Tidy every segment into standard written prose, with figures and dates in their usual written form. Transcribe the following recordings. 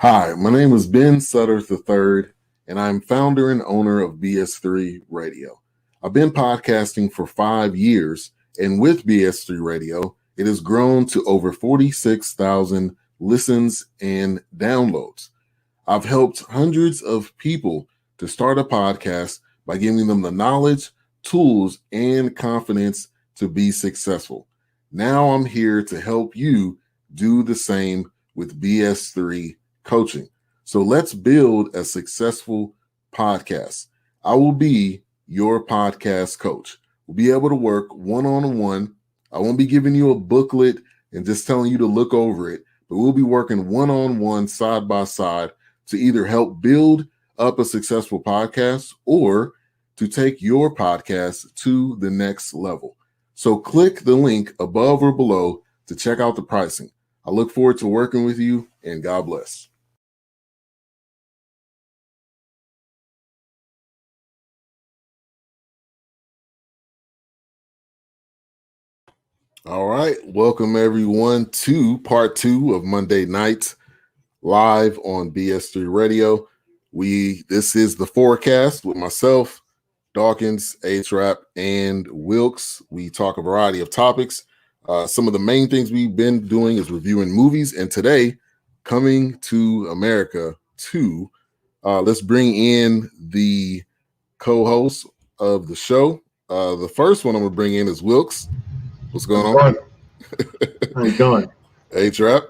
Hi, my name is Ben Sutter III, and I'm founder and owner of BS3 Radio. I've been podcasting for 5 years, and with BS3 Radio, it has grown to over 46,000 listens and downloads. I've helped hundreds of people to start a podcast by giving them the knowledge, tools, and confidence to be successful. Now I'm here to help you do the same with BS3 Coaching. So let's build a successful podcast. I will be your podcast coach. We'll be able to work one-on-one. I won't be giving you a booklet and just telling you to look over it, but we'll be working one-on-one, side by side, to either help build up a successful podcast or to take your podcast to the next level. So click the link above or below to check out the pricing. I look forward to working with you, and God bless. All right. Welcome, everyone, to part 2 of Monday Nights live on BS3 Radio. This is the FOURCAST with myself, Dawkins, A-Trap, and Wilks. We talk a variety of topics. Some of the main things we've been doing is reviewing movies. And today, Coming to America 2, let's bring in the co-host of the show. The first one I'm going to bring in is Wilks. What's going on? How you going? A-Trap.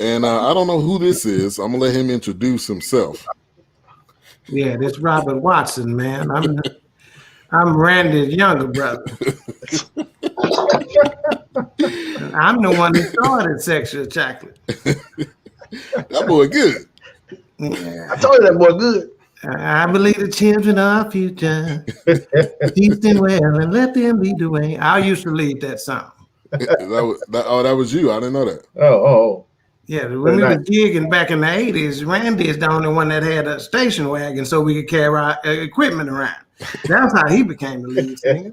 And I don't know who this is. I'm going to let him introduce himself. Yeah, this Robert Watson, man. I'm Randy's younger brother. I'm the one who started sexual chocolate. That boy good. Yeah. I told you that boy good. I believe the children are our future. Teach them well and let them lead the way. I used to lead that song. That was you. I didn't know that. Oh. Yeah, when we were gigging back in the 80s, Randy is the only one that had a station wagon so we could carry our equipment around. That's how he became the lead singer.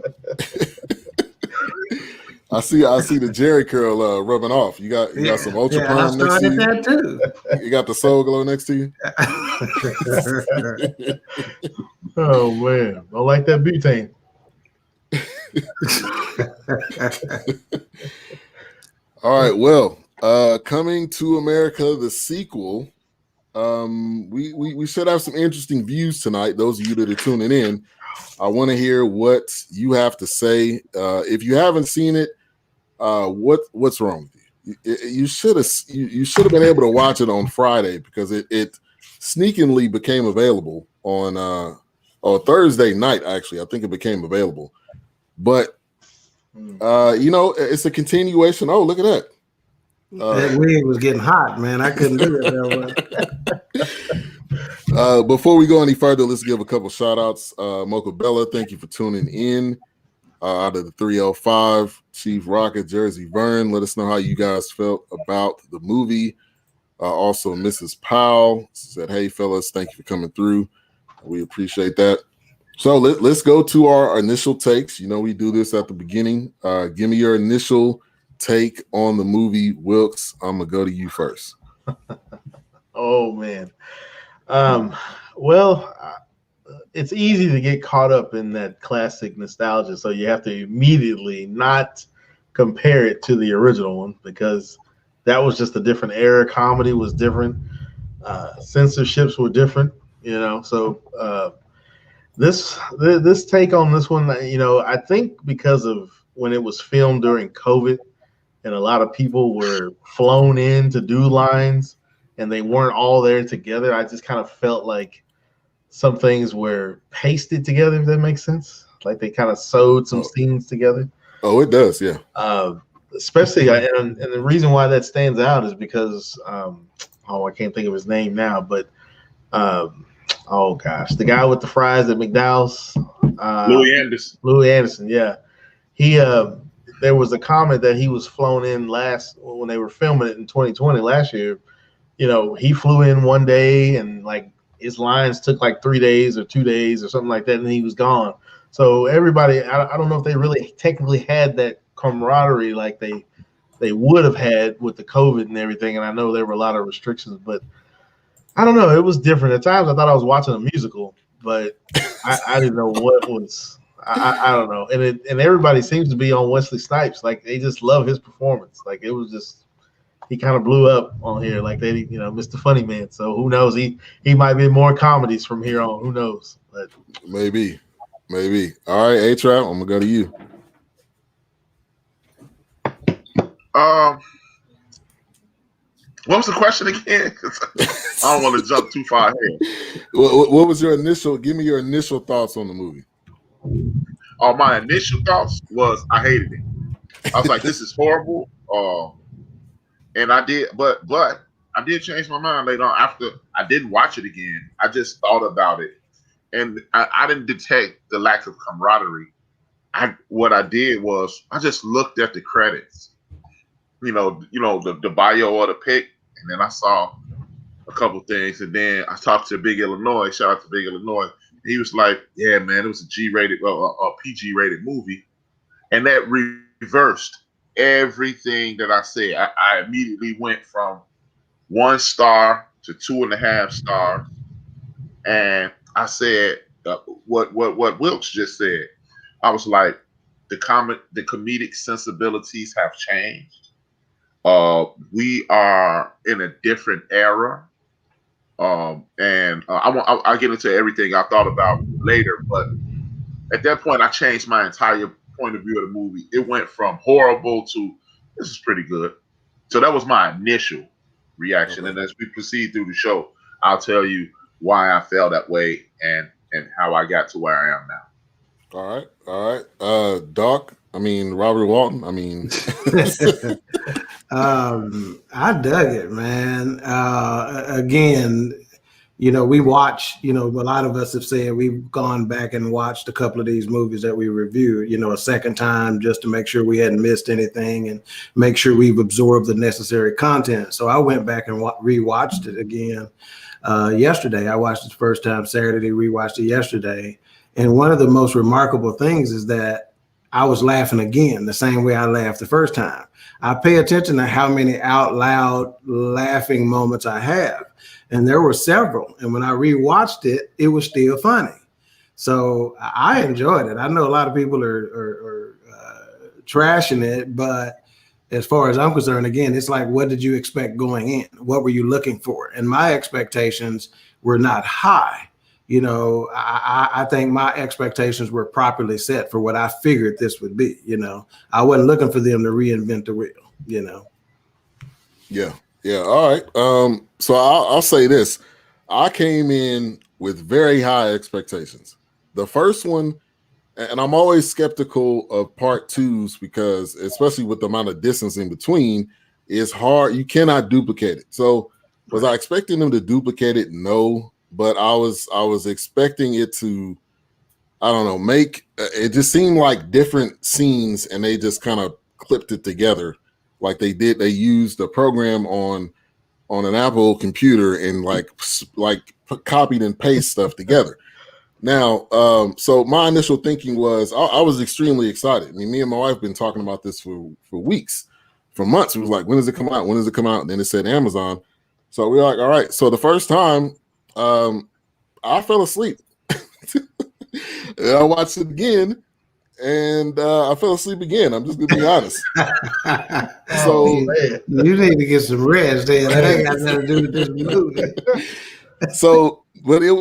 I see the Jerry curl rubbing off. You got some Ultra Perm next to you. That too. You got the Soul Glow next to you. Oh man, I like that butane. All right, well, Coming to America, the sequel. We should have some interesting views tonight. Those of you that are tuning in, I want to hear what you have to say. If you haven't seen it, what's wrong with you? You should have been able to watch it on Friday because it sneakingly became available on Thursday night. Actually, I think it became available, but it's a continuation. Oh, look at that. That wig was getting hot, man. I couldn't do it. Before we go any further, let's give a couple shout outs. Mocha Bella, thank you for tuning in. Out of the 305, Chief Rocket, Jersey Vern, let us know how you guys felt about the movie. Also, Mrs. Powell said, hey, fellas, thank you for coming through. We appreciate that. So let's go to our initial takes. You know, we do this at the beginning. Give me your initial take on the movie. Wilks, I'm going to go to you first. Oh, man. Well, it's easy to get caught up in that classic nostalgia, so you have to immediately not compare it to the original one because that was just a different era. Comedy was different. Censorships were different, so this take on this one, I think because of when it was filmed during COVID and a lot of people were flown in to do lines and they weren't all there together, I just kind of felt like some things were pasted together, if that makes sense. Like they kind of sewed some scenes together. Oh, it does, yeah. Especially, and the reason why that stands out is because, I can't think of his name now, but, the guy with the fries at McDowell's. Louie Anderson, yeah. He, there was a comment that he was flown in when they were filming it in 2020 last year. He flew in one day and like his lines took like 3 days or 2 days or something like that, and he was gone. So everybody, I don't know if they really technically had that camaraderie like they they would have had with the COVID and everything. And I know there were a lot of restrictions, but I don't know. It was different. At times I thought I was watching a musical, but I didn't know what was. I don't know. And everybody seems to be on Wesley Snipes. Like they just love his performance. Like it was just, he kind of blew up on here. Like they, Mr. Funny Man. So who knows? He might be more comedies from here on. Who knows? But maybe. All right, A-Trap, I'm gonna go to you. What was the question again? I don't want to jump too far ahead. What was your initial? Give me your initial thoughts on the movie. My initial thoughts was I hated it. I was like, "This is horrible." And I did, but I did change my mind later on. After I didn't watch it again, I just thought about it, and I didn't detect the lack of camaraderie. What I did was I just looked at the credits, the bio of the pick, and then I saw a couple things, and then I talked to Big Illinois. Shout out to Big Illinois. He was like, "Yeah, man, it was a G-rated, a PG-rated movie," and that reversed everything that I said. I immediately went from 1 star to 2.5 stars, and I said what Wilks just said. I was like, the comedic sensibilities have changed. We are in a different era. And I'll get into everything I thought about later, but at that point, I changed my entire point of view of the movie. It went from horrible to this is pretty good. So that was my initial reaction. Okay. And as we proceed through the show, I'll tell you why I felt that way and how I got to where I am now. All right. Doc, Robert Walton, I dug it, man. Again, we watch, a lot of us have said we've gone back and watched a couple of these movies that we reviewed, a second time just to make sure we hadn't missed anything and make sure we've absorbed the necessary content. So I went back and rewatched it again yesterday. I watched it the first time Saturday, rewatched it yesterday. And one of the most remarkable things is that I was laughing again, the same way I laughed the first time. I pay attention to how many out loud laughing moments I have. And there were several. And when I rewatched it, it was still funny. So I enjoyed it. I know a lot of people are trashing it, but as far as I'm concerned, again, it's like, what did you expect going in? What were you looking for? And my expectations were not high. I think my expectations were properly set for what I figured this would be. I wasn't looking for them to reinvent the wheel, Yeah. All right. So I'll say this. I came in with very high expectations. The first one, and I'm always skeptical of part twos because, especially with the amount of distance in between, it's hard. You cannot duplicate it. So was I expecting them to duplicate it? No. But I was expecting it to, I don't know, make it just seemed like different scenes, and they just kind of clipped it together like they did. They used a program on an Apple computer and like copied and paste stuff together. Now, so my initial thinking was I was extremely excited. Me and my wife have been talking about this for weeks, for months. It was like, when does it come out? When does it come out? And then it said Amazon. So we were like, all right. So the first time, I fell asleep. I watched it again, and I fell asleep again. I'm just gonna be honest. So you need to get some rest. Then that ain't got nothing to do with this movie. So, but it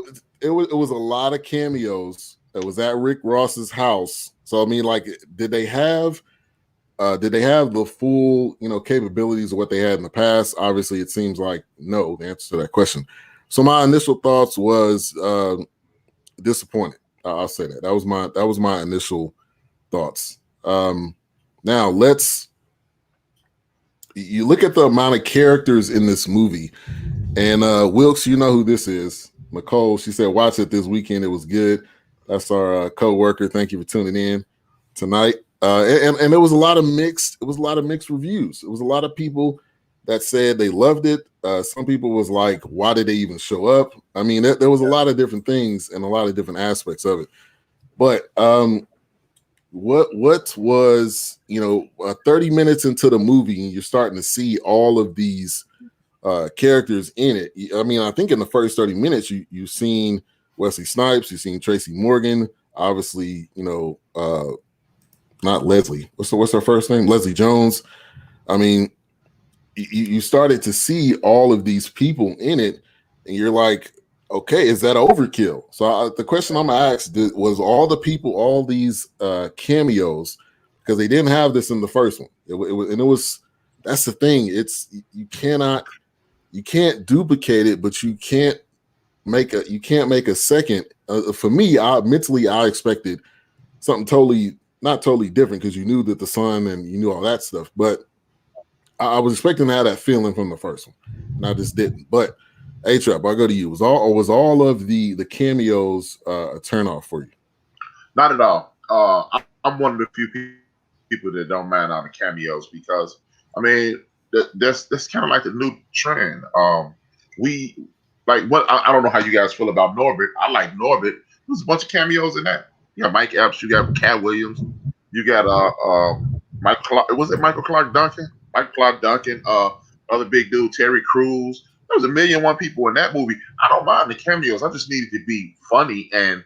was a lot of cameos. It was at Rick Ross's house. So did they have the full capabilities of what they had in the past? Obviously, it seems like no. The answer to that question. So my initial thoughts was disappointed. I'll say that. That was my initial thoughts. Now you look at the amount of characters in this movie, and Wilks, you know who this is. Nicole, she said, watch it this weekend. It was good. That's our co-worker. Thank you for tuning in tonight. And there was a lot of mixed reviews. It was a lot of people that said they loved it. Some people was like, why did they even show up? There was a lot of different things and a lot of different aspects of it. But what was 30 minutes into the movie and you're starting to see all of these characters in it. I mean, I think in the first 30 minutes you've seen Wesley Snipes, you've seen Tracy Morgan, obviously, not Leslie. What's her first name? Leslie Jones. I mean, you started to see all of these people in it, and you're like, okay, is that overkill? So the question I'm gonna ask was all the people, all these cameos, because they didn't have this in the first one. It was that's the thing. It's you can't duplicate it, but you can't make a second. For me, I expected something not totally different because you knew that the son and you knew all that stuff, but I was expecting to have that feeling from the first one, and I just didn't. But A-Trap, I'll go to you. Was all of the cameos a turnoff for you? Not at all. I'm one of the few people that don't mind on the cameos because I mean that's kind of like the new trend. We like what I don't know how you guys feel about Norbit. I like Norbit. There's a bunch of cameos in that. You got Mike Epps, you got Cat Williams, you got Michael Clark. Was it Michael Clark Duncan? Michael Clark Duncan, other big dude, Terry Crews. There was 1,000,001 people in that movie. I don't mind the cameos. I just needed to be funny and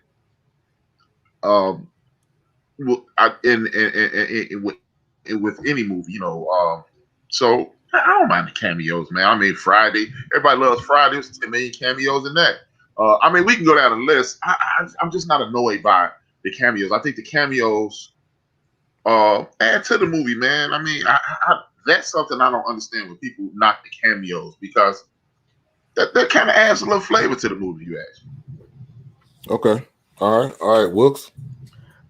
with any movie, So I don't mind the cameos, man. I mean, Friday. Everybody loves Friday. There's 10 million cameos in that. I mean, we can go down the list. I'm just not annoyed by the cameos. I think the cameos add to the movie, man. I mean, that's something I don't understand when people knock the cameos because that kind of adds a little flavor to the movie, you ask me. Okay. All right, Wilks.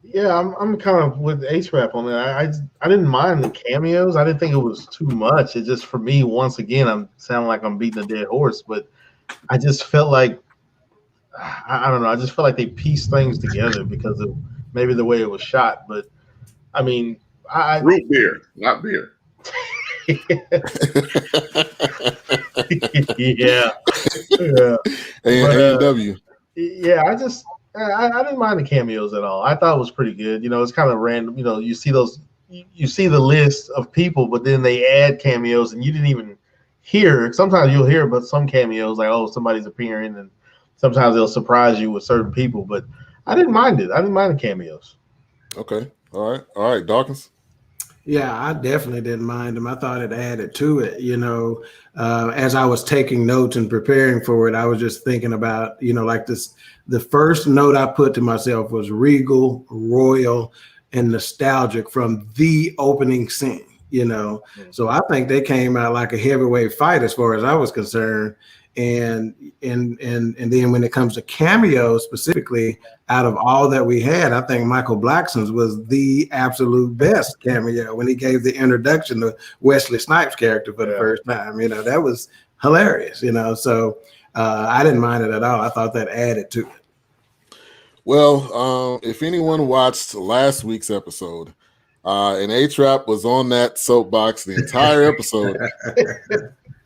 Yeah, I'm kind of with A-Trap on that. I didn't mind the cameos. I didn't think it was too much. It just, for me, once again, I'm sounding like I'm beating a dead horse, but I just felt like, I don't know, I just felt like they pieced things together because of maybe the way it was shot. But, I mean, root beer, not beer. yeah. A&W. Yeah, I didn't mind the cameos at all. I thought it was pretty good. It's kind of random. You see you see the list of people, but then they add cameos, and you didn't even hear. Sometimes you'll hear about some cameos, like, oh, somebody's appearing, and sometimes they'll surprise you with certain people. But I didn't mind it. I didn't mind the cameos. Okay. All right, Dawkins. Yeah, I definitely didn't mind them. I thought it added to it. As I was taking notes and preparing for it, I was just thinking about, like this. The first note I put to myself was regal, royal, and nostalgic from the opening scene. So I think they came out like a heavyweight fight as far as I was concerned. And then when it comes to cameos specifically, out of all that we had, I think Michael Blackson's was the absolute best cameo when he gave the introduction to Wesley Snipes' character for the first time. That was hilarious. So I didn't mind it at all. I thought that added to it. Well, if anyone watched last week's episode, and A-Trap was on that soapbox the entire episode.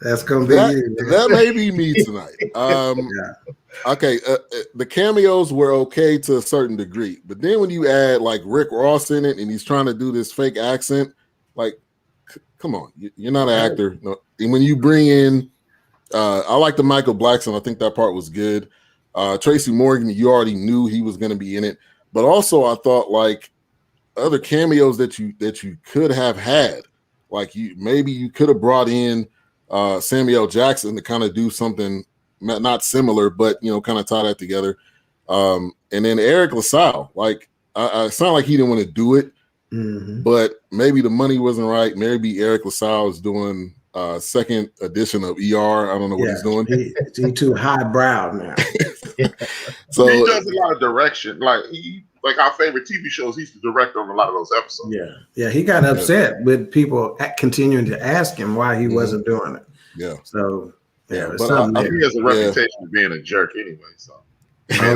That's gonna be you. That may be me tonight. Okay, the cameos were okay to a certain degree, but then when you add like Rick Ross in it and he's trying to do this fake accent, like, come on, you're not an actor. No. And when you bring in, I like the Michael Blackson. I think that part was good. Tracy Morgan, you already knew he was going to be in it, but also I thought like other cameos that you could have had, like you could have brought in Samuel Jackson to kind of do something not similar, but kind of tie that together. And then Eric LaSalle, like I sound like he didn't want to do it, but maybe the money wasn't right. Maybe Eric LaSalle is doing second edition of ER. I don't know what he's doing. He's too highbrow now. So he does a lot of direction. Like our favorite TV shows, he's the director on a lot of those episodes. Yeah. He got upset with people continuing to ask him why he wasn't doing it. Yeah. So but I think he has a reputation of being a jerk anyway. So. I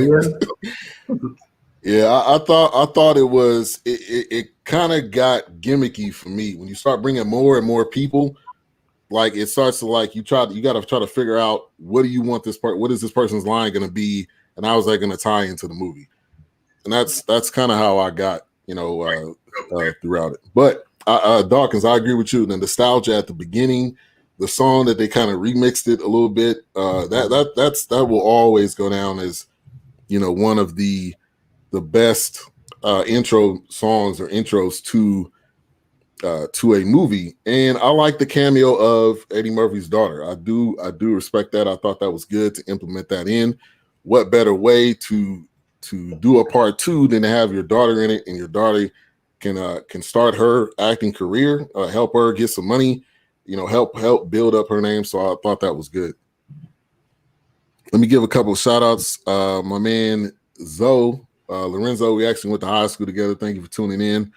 thought it was it kind of got gimmicky for me when you start bringing more and more people. Like it starts to like you got to try to figure out what do you want this part? What is this person's line going to be, and how is that going to tie into the movie? And that's kind of how I got throughout it. But Dawkins, I agree with you. The nostalgia at the beginning, the song that they kind of remixed it a little bit, that will always go down as one of the best intro songs or intros to a movie. And I like the cameo of Eddie Murphy's daughter. I do respect that. I thought that was good to implement that in. What better way to do a part 2 than to have your daughter in it, and your daughter can start her acting career, help her get some money, help build up her name. So I thought that was good. Let me give a couple of shout outs. My man Zoe Lorenzo, we actually went to high school together. Thank you for tuning in.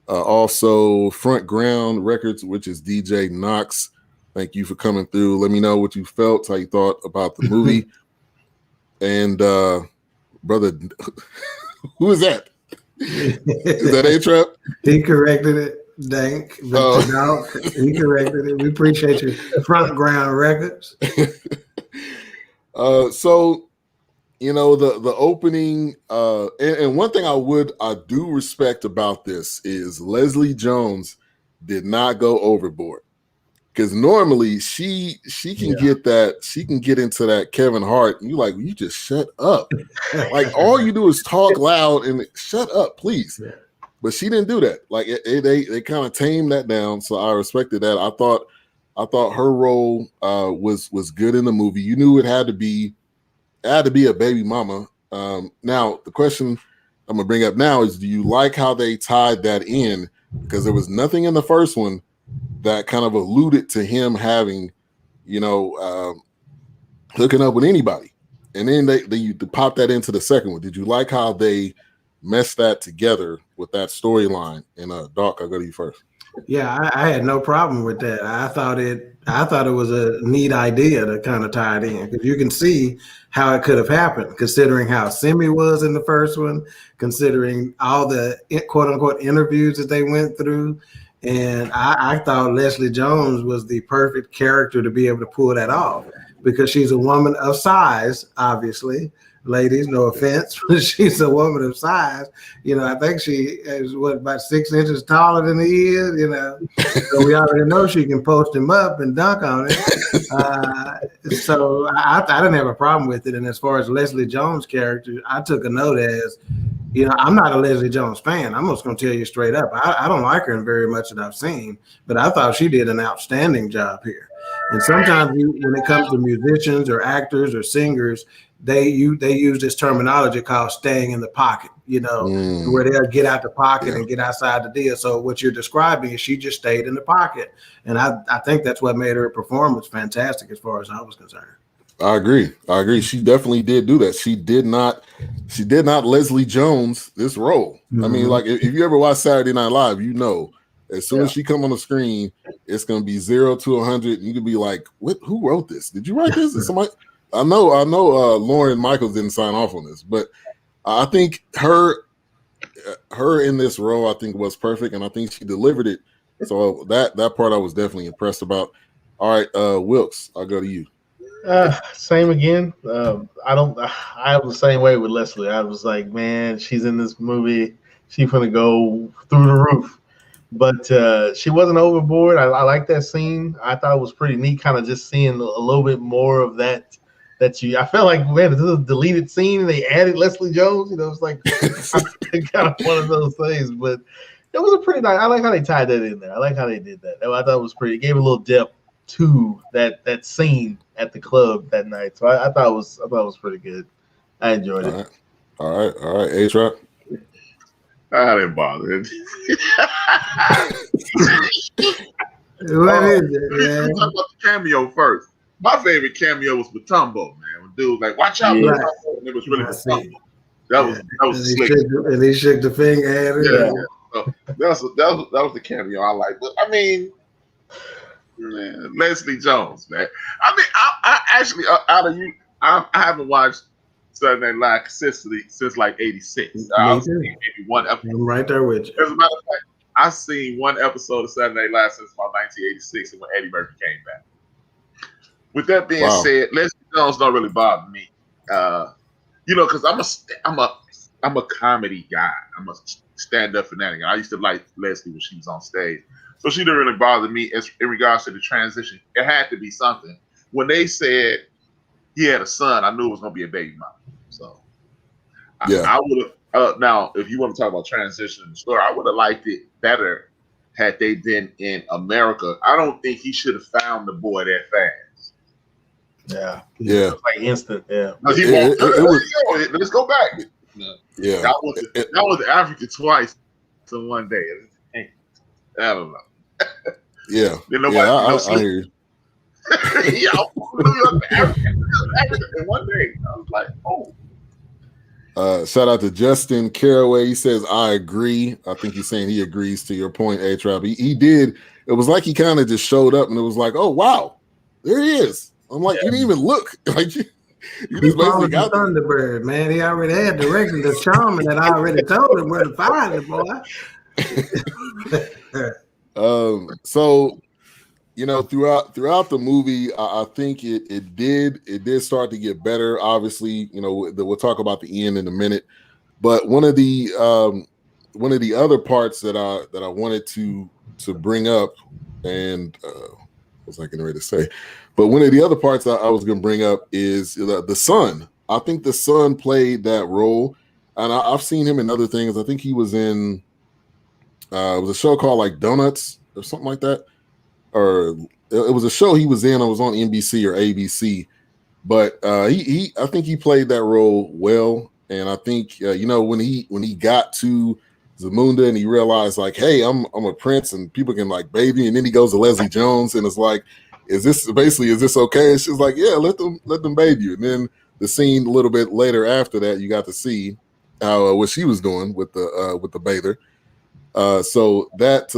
Also, Front Ground Records, which is DJ Knox. Thank you for coming through. Let me know what you felt, how you thought about the movie. And brother, who is that? Is that A-Trap? He corrected it, Dank. No, he corrected it. We appreciate you. Front Ground Records. So, the opening, and one thing I do respect about this is Leslie Jones did not go overboard, because normally she can get that, she can get into that Kevin Hart, and you just shut up. Like, all you do is talk loud and shut up, please. Yeah. But she didn't do that. Like, they kind of tamed that down, so I respected that. I thought her role was good in the movie. You knew it had to be a baby mama. Now, the question I'm going to bring up now is, do you like how they tied that in? Because there was nothing in the first one that kind of alluded to him having, hooking up with anybody. And then they pop that into the second one. Did you like how they meshed that together with that storyline? And Doc, I'll go to you first. Yeah, I had no problem with that. I thought it was a neat idea to kind of tie it in, because you can see how it could have happened, considering how Simi was in the first one, considering all the quote unquote interviews that they went through. And I thought Leslie Jones was the perfect character to be able to pull that off, because she's a woman of size, obviously. Ladies, no offense, but she's a woman of size. I think she is about 6 inches taller than he is, So we already know she can post him up and dunk on it. So I didn't have a problem with it. And as far as Leslie Jones' character, I took a note as, I'm not a Leslie Jones fan. I'm just going to tell you straight up. I don't like her in very much that I've seen, but I thought she did an outstanding job here. And sometimes when it comes to musicians or actors or singers, they use this terminology called staying in the pocket, where they'll get out the pocket and get outside the deal. So what you're describing is she just stayed in the pocket. And I think that's what made her performance fantastic as far as I was concerned. I agree. She definitely did do that. She did not Leslie Jones this role. Mm-hmm. I mean, like, if you ever watch Saturday Night Live, as soon as she come on the screen, it's going to be 0 to 100. You could be like, who wrote this? Did you write this? Is somebody? I know. Lauren Michaels didn't sign off on this, but I think her in this role, I think, was perfect, and I think she delivered it. So that part I was definitely impressed about. All right, Wilks, I'll go to you. Same again. I was the same way with Leslie. I was like, man, she's in this movie. She's gonna go through the roof. But she wasn't overboard. I like that scene. I thought it was pretty neat, kind of just seeing a little bit more of that. I felt like, man, this is a deleted scene and they added Leslie Jones. It's like kind of one of those things. But it was a pretty nice. I like how they tied that in there. I like how they did that. I thought it was pretty. It gave a little depth to that scene at the club that night. So I thought it was pretty good. I enjoyed it. All right, A-Trap. I didn't bother. What is it, man? Let's talk about the cameo first. My favorite cameo was Matumbo, man. When dude was like, watch out, Matumbo. And it was really Matumbo. That was slick. And he shook the finger at her. Yeah. So that was the cameo I like. But I mean, man, Leslie Jones, man. I mean, I actually, out of you, I haven't watched Saturday Night Live consistently since like '86. I've seen maybe one episode. I'm right there with you. As a matter of fact, I've seen one episode of Saturday Night Live since about 1986, and when Eddie Murphy came back. With that being said, Leslie Jones don't really bother me, because I'm a comedy guy. I'm a stand-up fanatic. I used to like Leslie when she was on stage. So she didn't really bother me as in regards to the transition. It had to be something. When they said he had a son, I knew it was going to be a baby mama. So I would have, now, if you want to talk about transition in the story, I would have liked it better had they been in America. I don't think he should have found the boy that fast. Yeah. Yeah. It was like instant. Yeah. He let's go back. Yeah. That was Africa twice in one day. I don't know. Yeah. Then nobody, I hear you. Africa in one day. I was like, oh. Shout out to Justin Caraway. He says, I agree. I think he's saying he agrees to your point, A-Trap. He did. It was like he kind of just showed up and it was like, oh, wow, there he is. I'm like, you didn't even look. Like you just basically got the Thunderbird, man. He already had directed the shaman that I already told him where to find the boy. So, you know, throughout the movie, I think it did start to get better. Obviously, you know, we'll talk about the end in a minute. But one of the other parts that I wanted to bring up, and what was I getting ready to say? But one of the other parts I was going to bring up is the son. I think the son played that role, and I've seen him in other things. I think he was in it was a show called like Donuts or something like that, or it was a show he was in. It was on NBC or ABC, but I think he played that role well. And I think you know, when he got to Zamunda and he realized like, hey, I'm a prince and people can like bathe me, and then he goes to Leslie Jones and it's like, is this okay? And she's like, yeah, let them bathe you. And then the scene a little bit later after that, you got to see how what she was doing with the bather. So that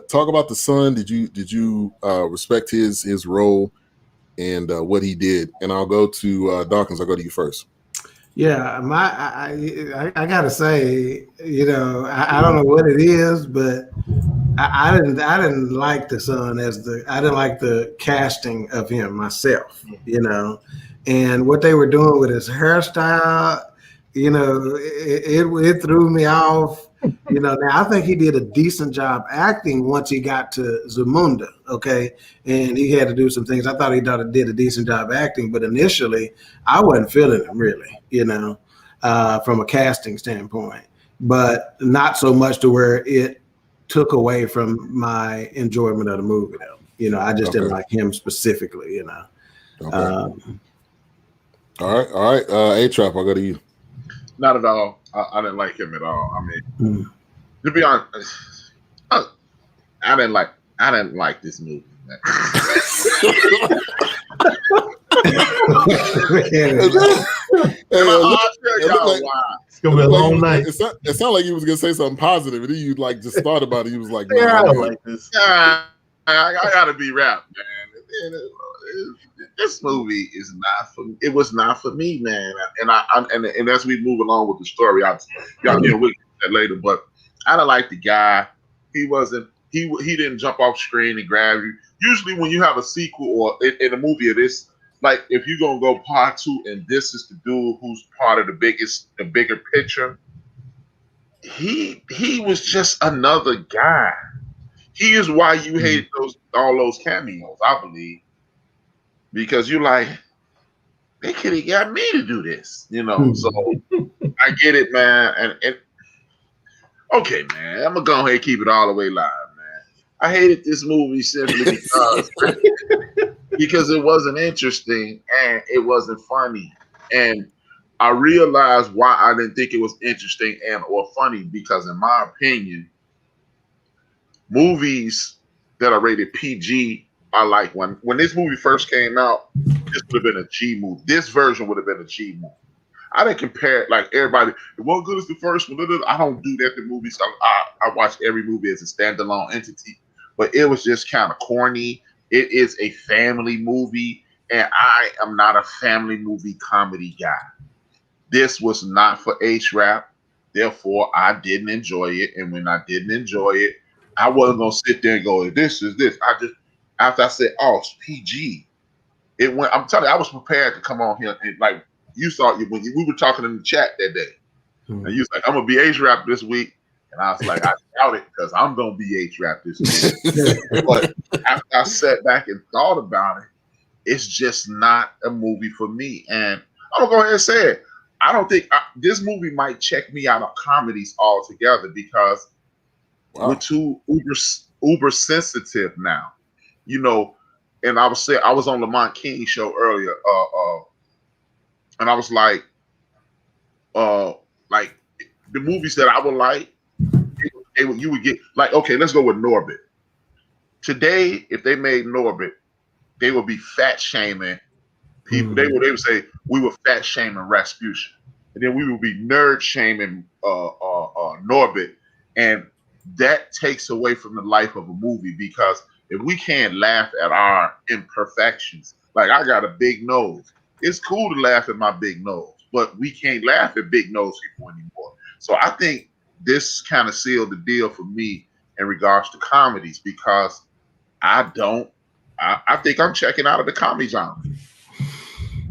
talk about the son. Did you respect his role and what he did? And I'll go to Dawkins. I'll go to you first. Yeah, I gotta say, you know, I don't know what it is, but I didn't like the son I didn't like the casting of him myself, you know, and what they were doing with his hairstyle, you know, it threw me off. You know, now I think he did a decent job acting once he got to Zamunda, okay? And he had to do some things. I thought he did a decent job acting, but initially I wasn't feeling him really, you know, from a casting standpoint, but not so much to where it took away from my enjoyment of the movie though. You know, I just didn't like him specifically, you know. Okay. All right. A-Trap, I'll go to you. Not at all. I didn't like him at all. I mean, to be honest, I didn't like this movie. Man. It's gonna be a long night. It sounded like you was gonna say something positive, and then you like just thought about it. You was like, "No, I don't like this." I gotta be rapped, man. This movie is not for me. It was not for me, man. And as we move along with the story, y'all get with that later. But I don't like the guy. He didn't jump off screen and grab you. Usually, when you have a sequel or in a movie of this, like if you're gonna go part 2 and this is the dude who's part of the bigger picture, he was just another guy. He is why you hate all those cameos, I believe. Because you're like, they could have got me to do this, you know. So I get it, man. And okay, man, I'm gonna go ahead and keep it all the way live, man. I hated this movie simply because it wasn't interesting and it wasn't funny. And I realized why I didn't think it was interesting and or funny, because in my opinion, movies that are rated PG are like when this movie first came out, this would have been a G movie. This version would have been a G movie. I didn't compare it like everybody. It wasn't good as the first one. I don't do that to movies. I watch every movie as a standalone entity. But it was just kind of corny. It is a family movie, and I am not a family movie comedy guy. This was not for H-Rap. Therefore, I didn't enjoy it. And when I didn't enjoy it, I wasn't going to sit there and go, this is this. After I said, oh, it's PG, it went. I'm telling you, I was prepared to come on here and like you saw when we were talking in the chat that day, and you was like, I'm gonna be H-Rap this week, And I was like, I doubt it because I'm gonna be A-Trap this week. But after I sat back and thought about it, it's just not a movie for me. And I'm gonna go ahead and say it. I don't think this movie might check me out of comedies altogether because we're too uber sensitive now, you know. And I was on Lamont King's show earlier, and I was like the movies that I would like, you would get like, okay, let's go with Norbit. Today, if they made Norbit, they would be fat shaming people. They would say we were fat shaming Rasputin, and then we would be nerd shaming Norbit, and that takes away from the life of a movie because if we can't laugh at our imperfections, like I got a big nose, it's cool to laugh at my big nose, but we can't laugh at big nose people anymore. So I think this kind of sealed the deal for me in regards to comedies because I think I'm checking out of the comedy genre.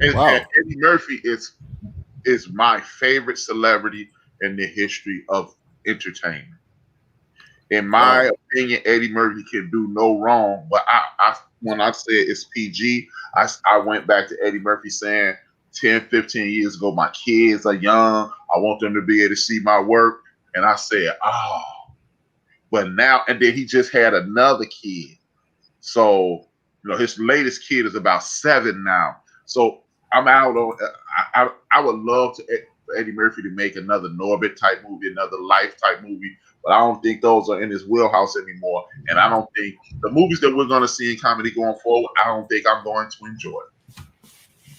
And Eddie Murphy is my favorite celebrity in the history of entertainment. In my opinion, Eddie Murphy can do no wrong. But when I said it's PG, I went back to Eddie Murphy saying 10, 15 years ago, my kids are young. I want them to be able to see my work. And I said, but now, and then he just had another kid. So, you know, his latest kid is about 7 now. So I'm out on, I would love for Eddie Murphy to make another Norbit type movie, another Life type movie. But I don't think those are in his wheelhouse anymore. And I don't think the movies that we're going to see in comedy going forward, I don't think I'm going to enjoy it.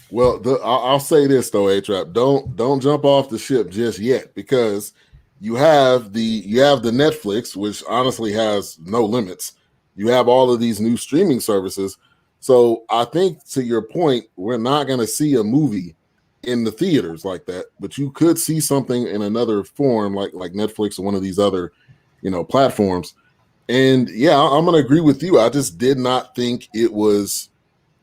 Well, I'll say this though, A-Trap, don't jump off the ship just yet because you have the Netflix, which honestly has no limits. You have all of these new streaming services. So I think to your point, we're not going to see a movie in the theaters like that, but you could see something in another form like Netflix or one of these other, you know, platforms. And yeah, I'm going to agree with you. I just did not think it was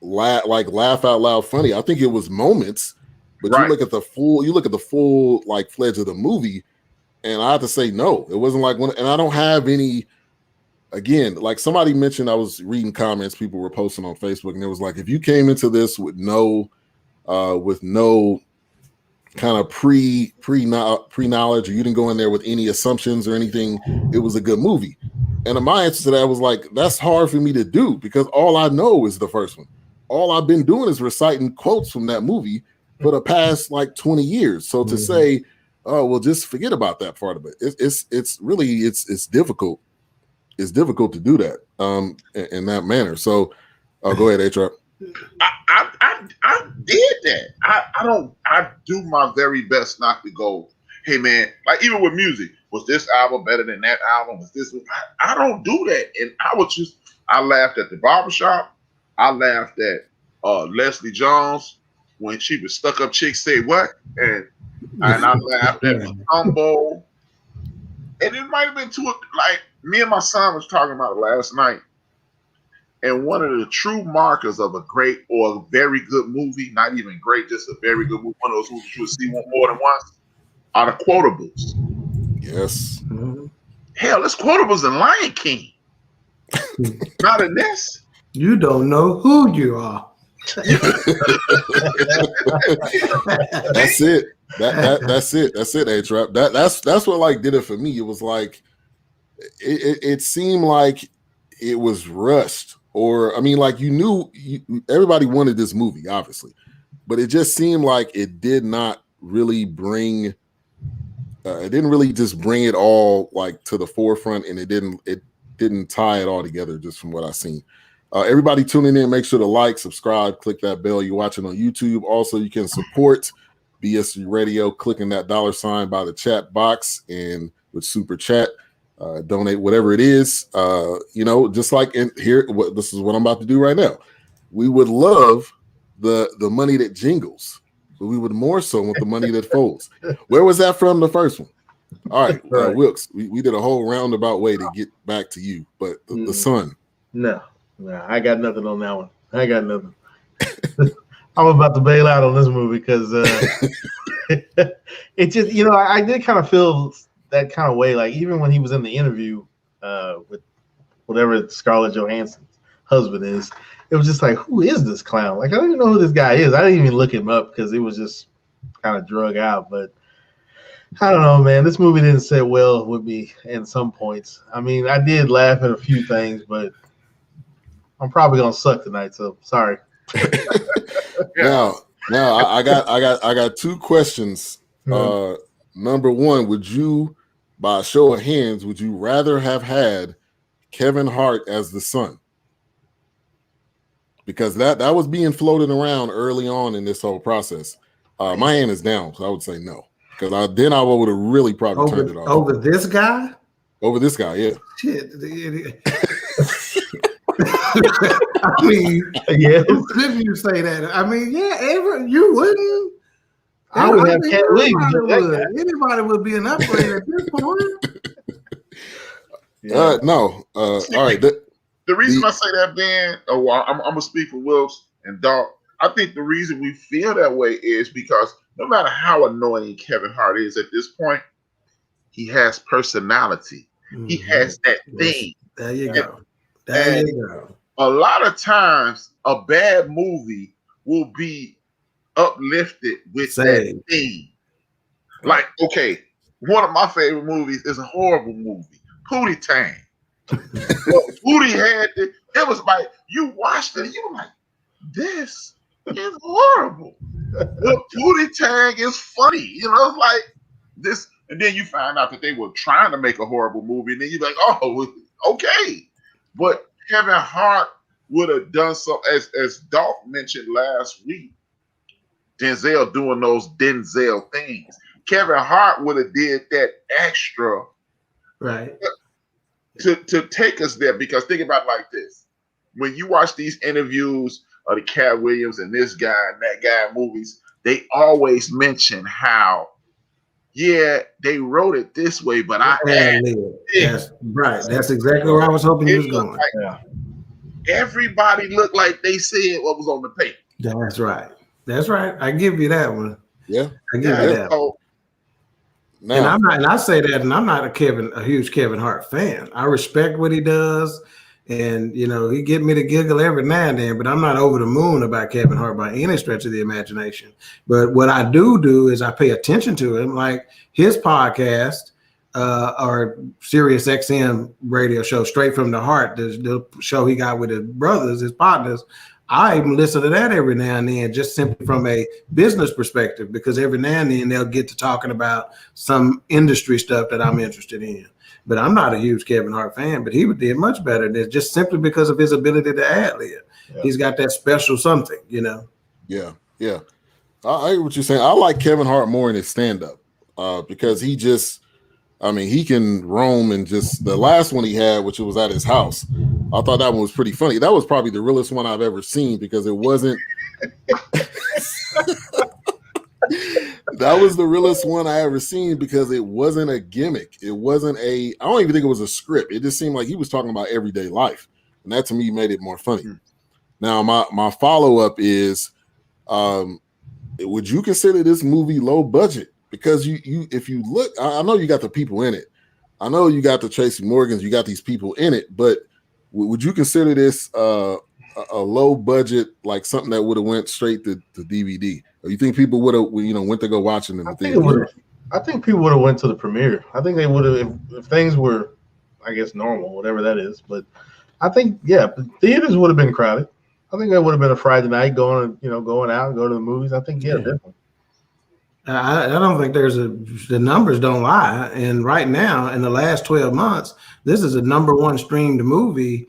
laugh out loud funny. I think it was moments, but you look at the full like fledged of the movie, and I have to say no, it wasn't like one. And I don't have any. Again, like somebody mentioned, I was reading comments people were posting on Facebook, and it was like if you came into this with no kind of pre knowledge, or you didn't go in there with any assumptions or anything, it was a good movie. And my answer to that was like, that's hard for me to do because all I know is the first one. All I've been doing is reciting quotes from that movie for the past like 20 years. So to say, oh, well, just forget about that part of it. It's really difficult. It's difficult to do that in that manner. So go ahead, A-Trap. I did that. I do my very best not to go, hey man, like even with music, was this album better than that album? Was this? I don't do that. And I laughed at the barbershop. I laughed at Leslie Jones when she was stuck up chick say what? And I laughed at Combo. And it might have been like me and my son was talking about it last night. And one of the true markers of a great or a very good movie, not even great, just a very good movie, one of those movies you will see more than once, are the quotables. Yes. Hell, it's quotables in Lion King. Not in this. You don't know who you are. That's it. That's it, A-Trap. That's what like did it for me. It was like it seemed like it was rushed. Or I mean, like you knew everybody wanted this movie, obviously, but it just seemed like it did not really bring. It didn't really just bring it all like to the forefront, and it didn't tie it all together. Just from what I've seen, everybody tuning in, make sure to like, subscribe, click that bell. You're watching on YouTube. Also, you can support BS3 Radio, clicking that $sign by the chat box and with super chat. Donate whatever it is, just like in here. This is what I'm about to do right now. We would love the money that jingles, but we would more so want the money that folds. Where was that from? The first one. All right, Wilks. We did a whole roundabout way to get back to you, but the son. No, I got nothing on that one. I got nothing. I'm about to bail out on this movie because it just, I did kind of feel that kind of way. Like even when he was in the interview with whatever Scarlett Johansson's husband is, it was just like, who is this clown? Like I don't even know who this guy is. I didn't even look him up because it was just kind of drug out. But I don't know, man. This movie didn't sit well with me in some points. I mean, I did laugh at a few things, but I'm probably gonna suck tonight. So sorry. Now I got two questions. Number one, would you, by a show of hands, would you rather have had Kevin Hart as the son? Because that was being floated around early on in this whole process. My hand is down, so I would say no. Because I would have really probably turned it off. Over this guy? Over this guy, yeah. Shit. I mean, yeah. Couldn't you say that? I mean, yeah, you wouldn't. I would have Cat Williams. Anybody would be an upgrade at this point. No. All right. The reason I say that, Ben, I'm gonna speak for Wilks and Doc. I think the reason we feel that way is because no matter how annoying Kevin Hart is at this point, he has personality. Mm-hmm. He has that thing. There you go. There you go. A lot of times, a bad movie will be uplifted with that thing. Like, okay, one of my favorite movies is a horrible movie, Pootie Tang. Pootie had it was like you watched it and you were like, this is horrible. But Pootie Tang is funny, it's like this, and then you find out that they were trying to make a horrible movie, and then you're like, oh, okay. But Kevin Hart would have done so, as Doc mentioned last week, Denzel doing those Denzel things. Kevin Hart would have did that extra, right, to take us there. Because think about it like this: when you watch these interviews of the Cat Williams and this guy and that guy movies, they always mention how, they wrote it this way, but I added it. Right. That's exactly where I was hoping you was going. Like, everybody looked like they said what was on the paper. That's right. That's right. I give you that one. Yeah. I give you that. So, now, and I say that, and I'm not a huge Kevin Hart fan. I respect what he does, and he get me to giggle every now and then, but I'm not over the moon about Kevin Hart by any stretch of the imagination. But what I do is I pay attention to him, like his podcast or Sirius XM radio show, Straight from the Heart, the show he got with his brothers, his partners. I even listen to that every now and then, just simply from a business perspective, because every now and then they'll get to talking about some industry stuff that I'm interested in. But I'm not a huge Kevin Hart fan, but he did much better than this, just simply because of his ability to ad-lib. Yeah. He's got that special something, Yeah. I hear what you're saying. I like Kevin Hart more in his stand-up because he can roam, and just the last one he had, which was at his house, I thought that one was pretty funny. That was probably the realest one I've ever seen, because it wasn't that was the realest one I ever seen, because it wasn't a gimmick. It wasn't I don't even think it was a script. It just seemed like he was talking about everyday life. And that to me made it more funny. Now, my follow-up is, would you consider this movie low budget? Because you if you look, I know you got the people in it. I know you got the Tracy Morgans, you got these people in it, but would you consider this a low budget, like something that would have went straight to DVD? Or you think people would have, went to go watch it in the theater? I think people would have went to the premiere. I think they would have, if things were, I guess, normal, whatever that is. But I think, theaters would have been crowded. I think that would have been a Friday night going out and go to the movies. I think, definitely. I don't think the numbers don't lie. And right now, in the last 12 months, this is a number one streamed movie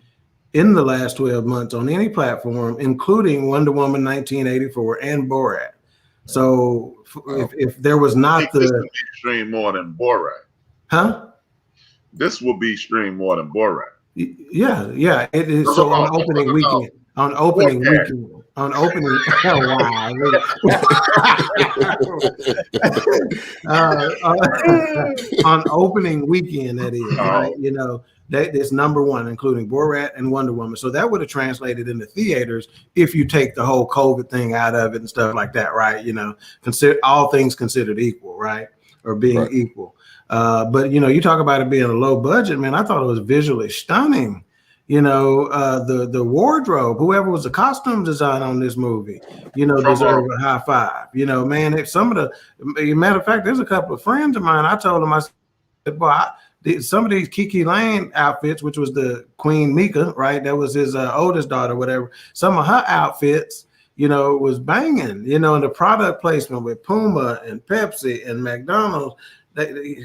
in the last 12 months on any platform, including Wonder Woman 1984 and Borat. So if there was not this will be streamed more than Borat. Huh? This will be streamed more than Borat. Yeah. It is. So on opening weekend. On opening weekend. On opening, on opening weekend, that is, right? That's number one, including Borat and Wonder Woman. So that would have translated into theaters if you take the whole COVID thing out of it and stuff like that, right? Consider all things considered equal, right? or being equal. But you talk about it being a low budget, man. I thought it was visually stunning. The wardrobe, whoever was the costume design on this movie, deserve a high five. Man, matter of fact, there's a couple of friends of mine. I told them, I said, boy, some of these Kiki Lane outfits, which was the Queen Mika, right? That was his oldest daughter, whatever. Some of her outfits, was banging, and the product placement with Puma and Pepsi and McDonald's.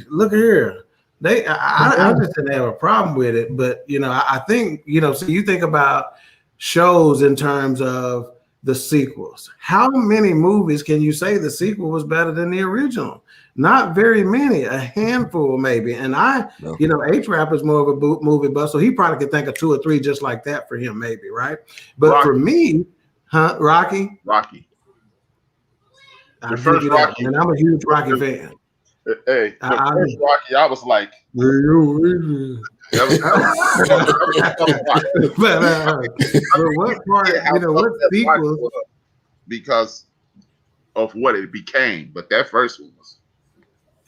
Look here. I just didn't have a problem with it, but I think so you think about shows in terms of the sequels. How many movies can you say the sequel was better than the original? Not very many, a handful maybe. And H-Rap is more of a movie buff, so he probably could think of 2 or 3 just like that for him, maybe, right? But Rocky. For me, Rocky. The first Rocky, and I'm a huge Rocky fan. Hey, first Rocky, I was like, but what part, what sequels? Because of what it became, but that first one was.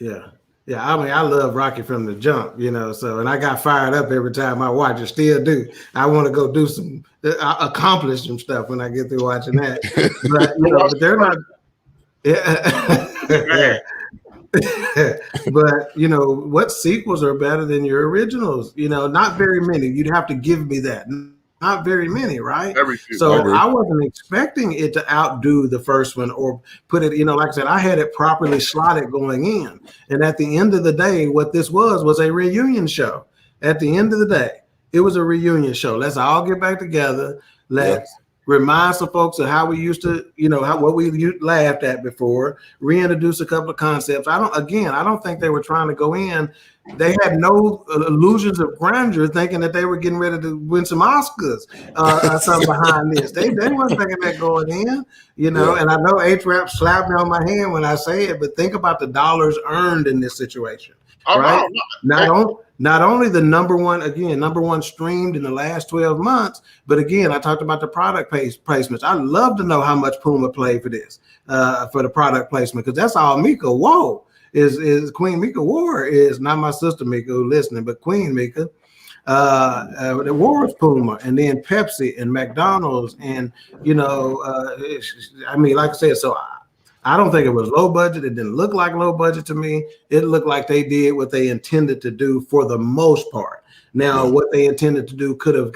Yeah. I mean, I love Rocky from the jump, so, and I got fired up every time I watch it, still do. I want to go do accomplish some stuff when I get through watching that. But, but they're not. Yeah. But what sequels are better than your originals? Not very many. You'd have to give me that. Not very many, right? So I wasn't expecting it to outdo the first one or put it, like I said, I had it properly slotted going in. And at the end of the day, what this was a reunion show. At the end of the day, it was a reunion show. Let's all get back together. Let's remind some folks of how we used to, what we laughed at before, reintroduce a couple of concepts. I don't think they were trying to go in. They had no illusions of grandeur, thinking that they were getting ready to win some Oscars or something behind this. They weren't thinking that going in, and I know H-Rap slapped me on my hand when I say it, but think about the dollars earned in this situation, right? Not only the number one streamed in the last 12 months, but again, I talked about the product placements. I'd love to know how much Puma played for this, for the product placement, because that's all Mika wore. Is Queen Mika wore is not my sister Mika who listening, but Queen Mika. The war was Puma, and then Pepsi and McDonald's, and like I said, so I don't think it was low budget. It didn't look like low budget to me. It looked like they did what they intended to do for the most part. Now, what they intended to do could have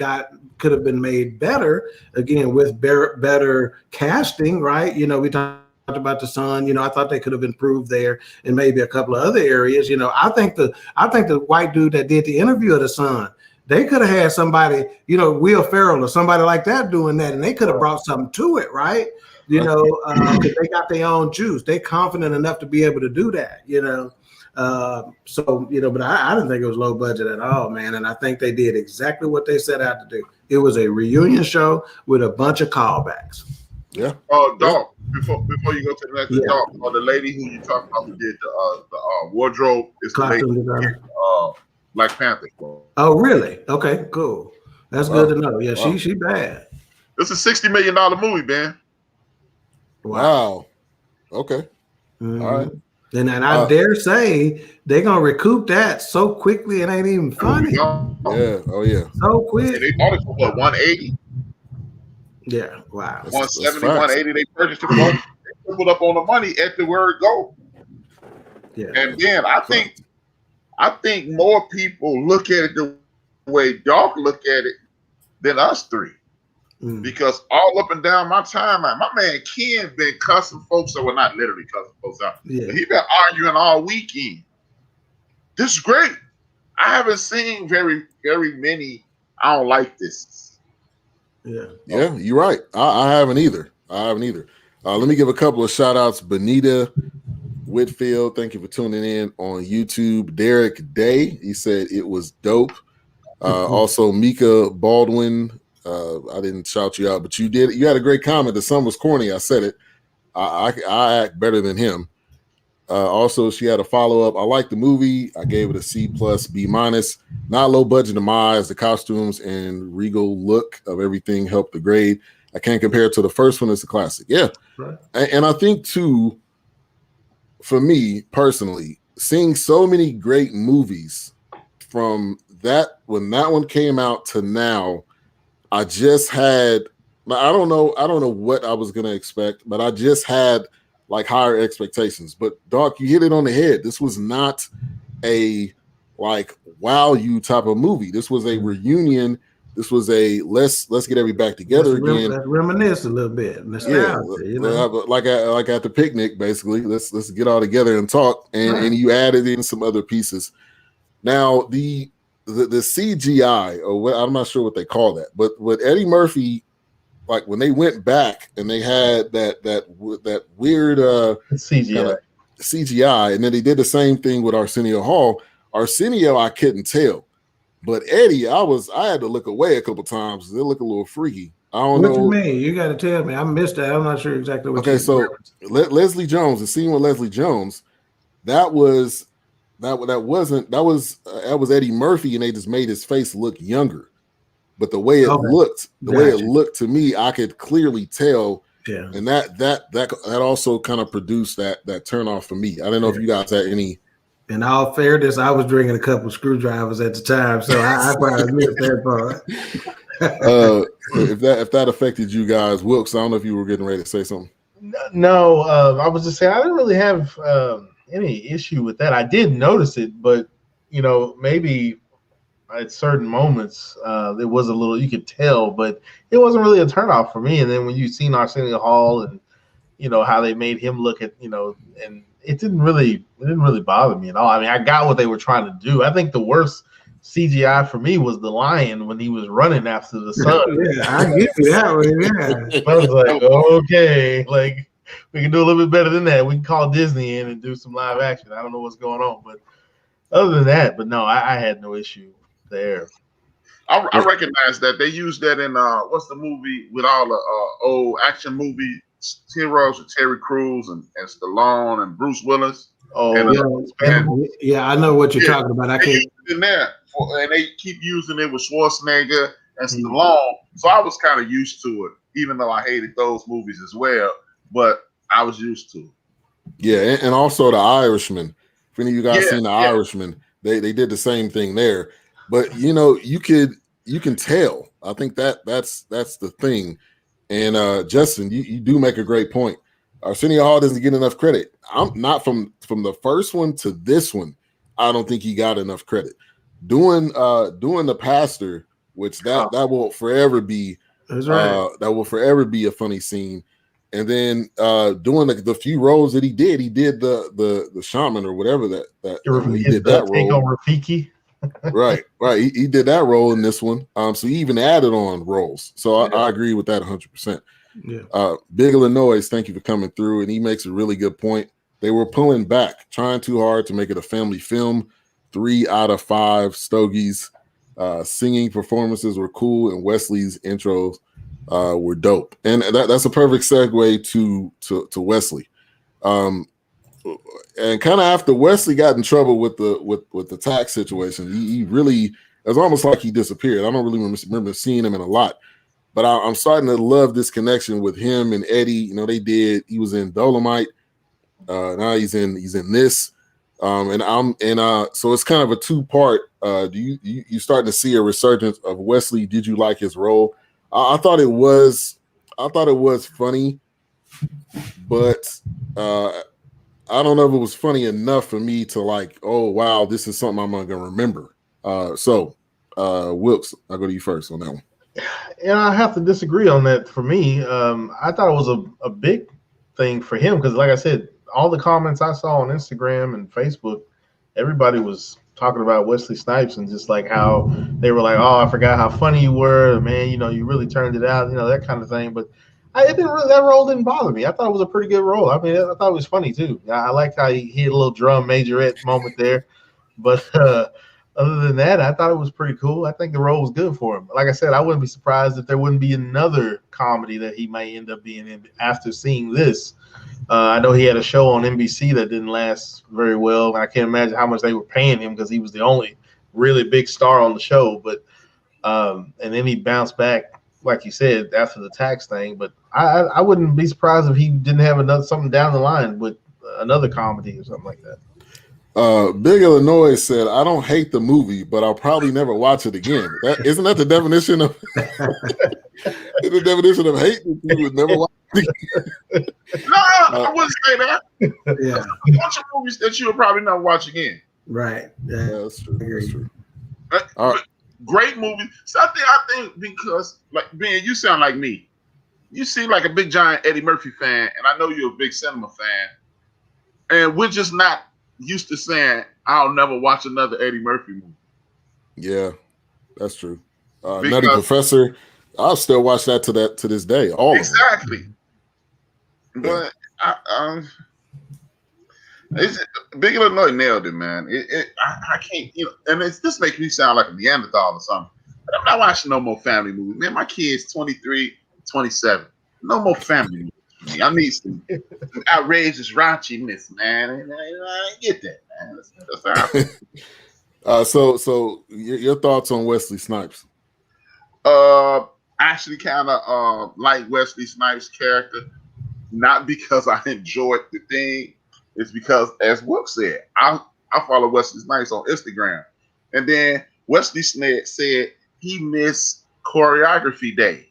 been made better, again, with better casting, right? We talked about the Son. I thought they could have improved there and maybe a couple of other areas. I think the white dude that did the interview of the Son, they could have had somebody, Will Ferrell or somebody like that doing that, and they could have brought something to it, right? They got their own juice. They're confident enough to be able to do that, but I didn't think it was low budget at all, man. And I think they did exactly what they set out to do. It was a reunion show with a bunch of callbacks. Yeah. Dog, before you go to the next dog, the lady who you talking about who did the wardrobe is the lady Black Panther. Oh, really? Okay, cool. That's good to know. Yeah, she bad. It's a $60 million movie, man. Wow. Okay. Mm-hmm. All right. And I dare say they're gonna recoup that so quickly it ain't even funny. Yeah. Oh yeah. So quick. They bought it for what, 180? Yeah. Wow. 170, 180. They purchased it for. They tripled up on the money at the word go. Yeah. And then I think more people look at it the way Doc look at it than us three. Because all up and down my timeline, my man Ken been cussing folks out. Well, not literally cussing folks out. Yeah. But he been arguing all weekend. This is great. I haven't seen very, very many. I don't like this. Yeah, you're right. I haven't either. Let me give a couple of shout outs. Benita Whitfield, thank you for tuning in on YouTube. Derek Day, he said it was dope. Also, Mika Baldwin. I didn't shout you out, but you did. You had a great comment. The son was corny. I said it. I act better than him. Also, she had a follow-up. I liked the movie. I gave it a C+, B-. Not low budget in my eyes. The costumes and regal look of everything helped the grade. I can't compare it to the first one. It's a classic. Yeah. Right. And I think, too, for me personally, seeing so many great movies from that when that one came out to now, I just had I don't know what I was gonna expect, but I just had like higher expectations. But Doc, you hit it on the head. This was not a like wow you type of movie. This was a reunion. This was a let's get everybody back together again. Let's reminisce a little bit. Nostalgia, you know? like at the picnic, basically. Let's get all together and talk. And you added in some other pieces. Now the CGI, or what, I'm not sure what they call that, but with Eddie Murphy, like when they went back and they had that weird CGI, and then they did the same thing with Arsenio Hall. Arsenio, I couldn't tell, but Eddie, I had to look away a couple times. They look a little freaky. I don't know. What you mean? You got to tell me. I missed that. I'm not sure exactly what. Okay, so Leslie Jones, the scene with Leslie Jones, that was Eddie Murphy, and they just made his face look younger. But the way it looked, way it looked to me, I could clearly tell. Yeah. And that also kind of produced that turn off for me. I don't know if you guys had any. In all fairness, I was drinking a couple of screwdrivers at the time, so I probably missed that part. If that affected you guys, Wilks, I don't know if you were getting ready to say something. No, I was just saying I didn't really have any issue with that. I did notice it, but maybe at certain moments it was a little, you could tell, but it wasn't really a turnoff for me. And then when you seen Arsenio Hall and how they made him look at and it didn't really bother me at all. I mean, I got what they were trying to do. I think the worst CGI for me was the lion when he was running after the sun. Yeah, I get you that way. Yeah, I was like, okay, like we can do a little bit better than that. We can call Disney in and do some live action. I don't know what's going on, but other than that, but no, I had no issue there. I recognize that they used that in what's the movie with all the old action movie heroes with Terry Crews and Stallone and Bruce Willis. Oh, yeah, I know what you're talking about. I can't. In there, and they keep using it with Schwarzenegger and Stallone. So I was kind of used to it, even though I hated those movies as well. But I was used to it. Yeah, and also The Irishman. If any of you guys seen The Irishman, they did the same thing there. But you can tell. I think that's the thing. And Justin, you do make a great point. Arsenio Hall doesn't get enough credit. I'm not from the first one to this one. I don't think he got enough credit. Doing the pastor, which that will forever be that will forever be a funny scene. And then doing the few roles that he did the shaman or whatever that he did that role. Take on Rafiki. right. He did that role in this one. So he even added on roles. So I agree with that 100%. Yeah. Big Illinois, thank you for coming through. And he makes a really good point. They were pulling back, trying too hard to make it a family film. 3 out of 5 stogies. Singing performances were cool, and Wesley's intros were dope. And that's a perfect segue to Wesley. And kind of after Wesley got in trouble with the tax situation, he really, it was almost like he disappeared. I don't really remember seeing him in a lot, but I'm starting to love this connection with him and Eddie. He was in Dolomite. Now he's in this. So it's kind of a 2-part. Do you starting to see a resurgence of Wesley? Did you like his role? I thought it was funny, but I don't know if it was funny enough for me to like, oh wow, this is something I'm not gonna remember. Wilks, I'll go to you first on that one. And I have to disagree on that. For me, I thought it was a big thing for him because, like I said, all the comments I saw on Instagram and Facebook, everybody was talking about Wesley Snipes and just like how they were like, oh, I forgot how funny you were, man. You really turned it out, that kind of thing. But that role didn't bother me. I thought it was a pretty good role. I mean, I thought it was funny too. I liked how he hit a little drum majorette moment there. But other than that, I thought it was pretty cool. I think the role was good for him. Like I said, I wouldn't be surprised if there wouldn't be another comedy that he might end up being in after seeing this. I know he had a show on NBC that didn't last very well. I can't imagine how much they were paying him because he was the only really big star on the show. But and then he bounced back, like you said, after the tax thing. But I wouldn't be surprised if he didn't have something down the line with another comedy or something like that. Big Illinois said, "I don't hate the movie, but I'll probably never watch it again." Isn't that the definition of the definition of hate? You would never watch it again. No, I wouldn't say that. Yeah, There's a bunch of movies that you would probably never watch again. right. Yeah, that's true. That's true. All right. Great movie. Something I think because, like, Ben, you sound like me. You seem like a big giant Eddie Murphy fan, and I know you're a big cinema fan. And we're just not used to saying, "I'll never watch another Eddie Murphy movie." Yeah, that's true. Nutty Professor, I'll still watch that to this day. All exactly. But Big Illinois nailed it, man. I can't, and this makes me sound like a Neanderthal or something. But I'm not watching no more family movies. Man, my kid's 23, 27. No more family movies for me. I need some outrageous raunchiness, man. I get that, man. That's so your thoughts on Wesley Snipes? Actually kind of like Wesley Snipes' character, not because I enjoyed the thing. It's because, as Wilks said, I follow Wesley Snipes on Instagram. And then Wesley said he missed choreography day.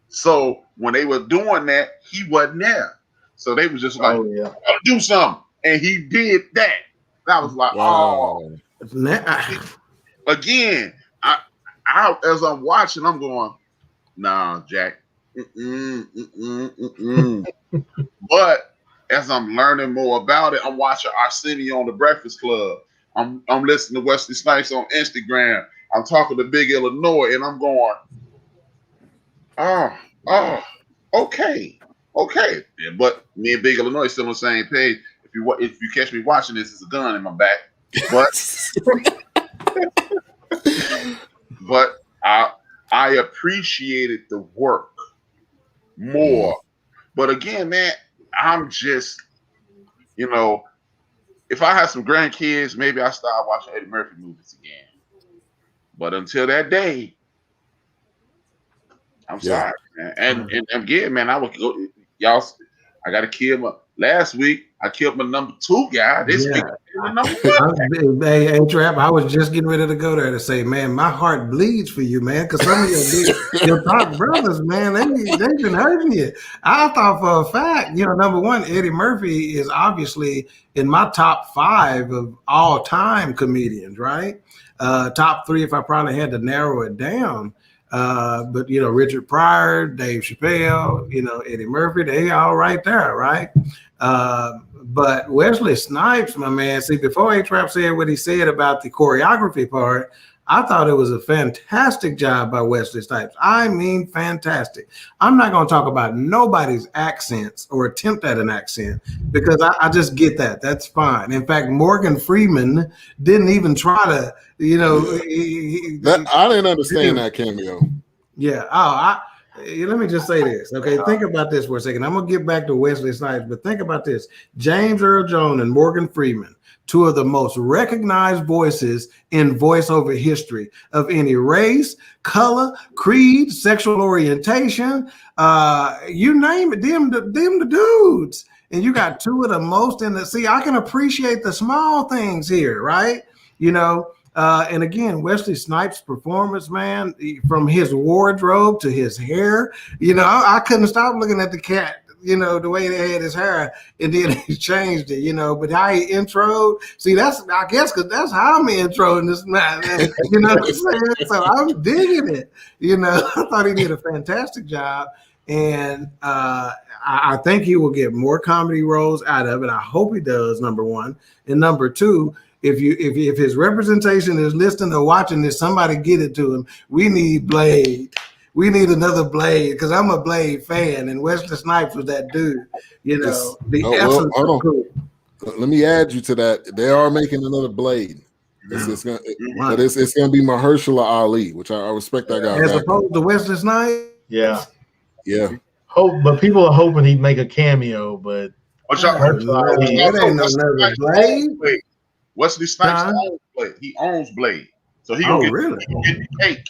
So when they were doing that, he wasn't there. So they were just like, gotta do something. And he did that. I was like, wow. Again, I as I'm watching, I'm going, nah, Jack. But as I'm learning more about it, I'm watching Arsenio on the Breakfast Club. I'm listening to Wesley Snipes on Instagram. I'm talking to Big Illinois, and I'm going, okay. Yeah, but me and Big Illinois still on the same page. If you catch me watching this, it's a gun in my back. But I appreciated the work more. But again, man, I'm just, if I have some grandkids, maybe I start watching Eddie Murphy movies again. But until that day, I'm sorry, man. And again, man, I would go, y'all. I got to kill my. Last week, I killed my number 2 guy. This week, my number 1. Hey, Trap, I was just getting ready to go there to say, man, my heart bleeds for you, man, because some of your top brothers, man, they've been hurting you. I thought for a fact, number one, Eddie Murphy is obviously in my top 5 of all time comedians, right? Top 3, if I probably had to narrow it down. But Richard Pryor, Dave Chappelle, Eddie Murphy, they all right there, right? But Wesley Snipes, my man, see, before A-Trap said what he said about the choreography part, I thought it was a fantastic job by Wesley Snipes. I mean, fantastic. I'm not going to talk about nobody's accents or attempt at an accent because I just get that. That's fine. In fact, Morgan Freeman didn't even try to, I didn't understand that cameo. Yeah. Let me just say this. Okay, think about this for a second. I'm going to get back to Wesley Snipes, but think about this. James Earl Jones and Morgan Freeman, 2 of the most recognized voices in voiceover history of any race, color, creed, sexual orientation, you name it, them the dudes. And you got 2 of the most see, I can appreciate the small things here, right? And again, Wesley Snipes' performance, man, from his wardrobe to his hair, I couldn't stop looking at the cat, the way they had his hair, and then he changed it, but how he introed, see, I guess, because that's how I'm introing this man, you know what I'm saying? So I'm digging it, I thought he did a fantastic job, and I think he will get more comedy roles out of it. I hope he does, number 1. And number 2, if his representation is listening or watching this, somebody get it to him. We need Blade. We need another Blade because I'm a Blade fan, and Wesley Snipes was that dude. Hold on. Cool. Let me add you to that. They are making another Blade. It's gonna be Mahershala Ali, which I respect that guy. As opposed to Wesley Snipes. Yeah. But people are hoping he'd make a cameo, but that ain't another Blade. Wesley Snipes owns Blade. He owns Blade, so he gonna get the cake.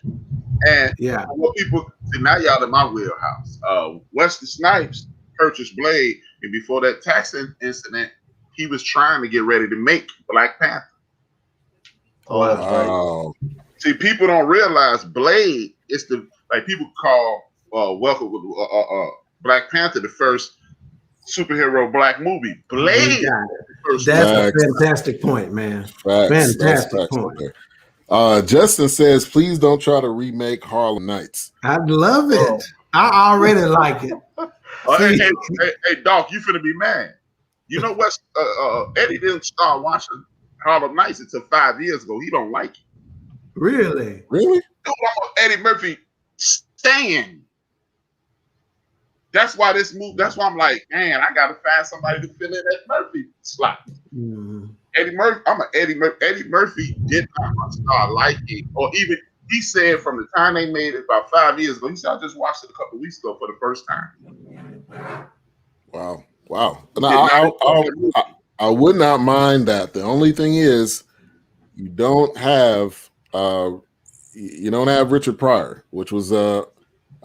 And what people see now, y'all in my wheelhouse. Wesley Snipes purchased Blade, and before that tax incident, he was trying to get ready to make Black Panther. Oh, that's right. Wow. See, people don't realize Blade is the like people call Black Panther the first superhero black movie. Blade. That's a fantastic point, man. Fantastic point. Okay. Justin says, please don't try to remake Harlem Nights. I'd love it. Oh. I already like it. Hey, Doc, you finna be mad. You know what? Eddie didn't start watching Harlem Nights until 5 years ago. He don't like it. Really? Really? I'm Eddie Murphy staying. That's why this move. That's why I'm like, man, I gotta find somebody to fill in that Murphy slot. Mm-hmm. Eddie Murphy. Eddie Murphy did not start liking, or even he said from the time they made it about 5 years ago. He said, I just watched it a couple of weeks ago for the first time. Wow. I would not mind that. The only thing is, you don't have Richard Pryor, which was a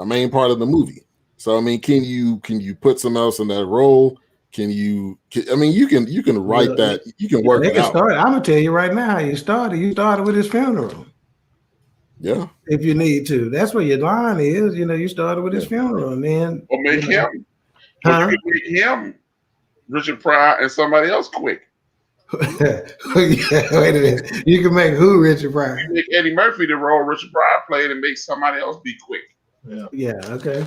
main part of the movie. So I mean, can you put someone else in that role? You can write that. You can work it out. I'm gonna tell you right now how you started. You started with his funeral. Yeah. If you need to, that's where your line is. You started with his funeral, and then or make him. Huh? You can make him Richard Pryor and somebody else quick. Yeah, wait a minute. You can make who Richard Pryor? You make Eddie Murphy the role Richard Pryor played and make somebody else be quick. Yeah. Okay.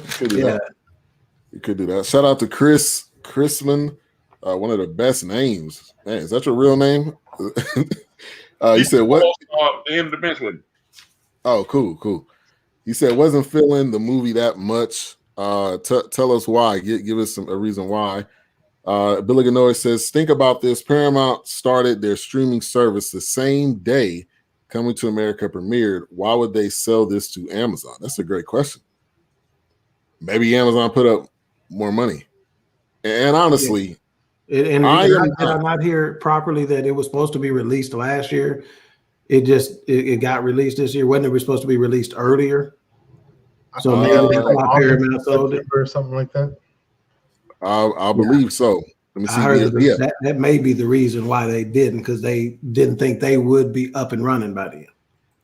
You could do that. Shout out to Chrisman, one of the best names. Man, is that your real name? He said what? In the bench with him. Oh, cool. He said wasn't feeling the movie that much. Tell us why. Give us a reason why. Billy Ganoy says, think about this. Paramount started their streaming service the same day Coming to America premiered. Why would they sell this to Amazon? That's a great question. Maybe Amazon put up more money. And honestly, did I not hear properly that it was supposed to be released last year? It got released this year. Wasn't it supposed to be released earlier? So maybe Paramount sold it or something like that. I believe so. Let me see. I heard that may be the reason why they didn't, because they didn't think they would be up and running by then.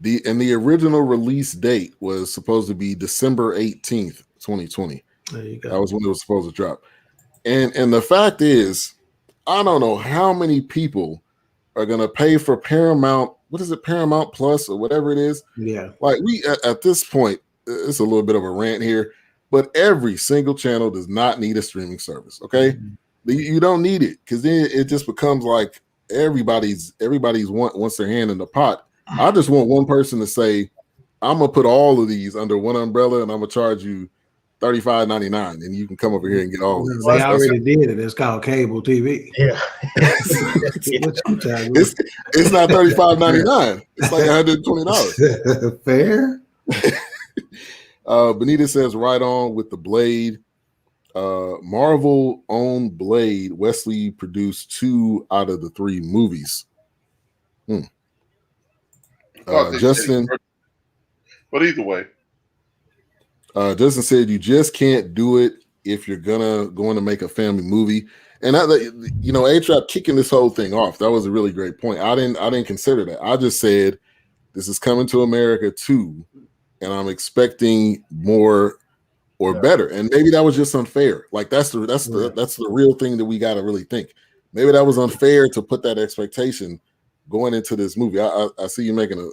The original release date was supposed to be December 18th, 2020. There you go. That was when it was supposed to drop. And the fact is, I don't know how many people are going to pay for Paramount. What is it? Paramount Plus or whatever it is. Yeah. Like we at this point, it's a little bit of a rant here, but every single channel does not need a streaming service. Okay. Mm-hmm. You don't need it, because then it just becomes like everybody's wants their hand in the pot. I just want one person to say, I'm gonna put all of these under one umbrella and I'm gonna charge you $35.99 and you can come over here and get all of these. They already did it. It's called cable TV. Yeah. It's not $35.99. It's like $120. Fair. Benita says right on with the Blade. Marvel owned Blade. Wesley produced 2 out of the 3 movies. Justin, but either way, Justin said you just can't do it if you're going to make a family movie. And A-Trap kicking this whole thing off. That was a really great point. I didn't consider that. I just said this is Coming to America 2, and I'm expecting more or better. And maybe that was just unfair. Like that's the real thing that we got to really think. Maybe that was unfair to put that expectation going into this movie. I see you making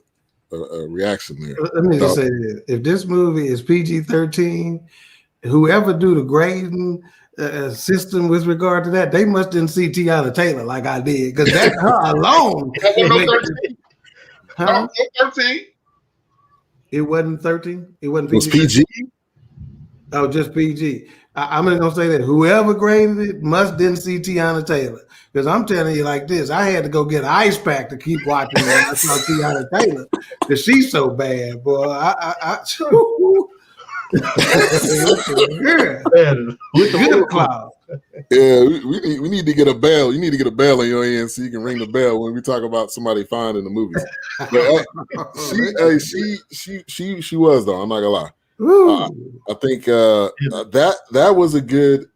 a reaction there. Let me just say this. If this movie is PG-13, whoever do the grading system with regard to that, they must didn't see Tiana Taylor like I did, because that's her alone. No, 13. It wasn't 13. It wasn't PG. It was PG. Oh, just PG. I'm gonna say that whoever graded it must didn't see Tiana Taylor, because I'm telling you like this, I had to go get an ice pack to keep watching when I saw Tiana Taylor, because she's so bad, boy. Yeah, we need to get a bell. You need to get a bell in your end so you can ring the bell when we talk about somebody fine in the movies. But, she was though. I'm not gonna lie. I think that was a good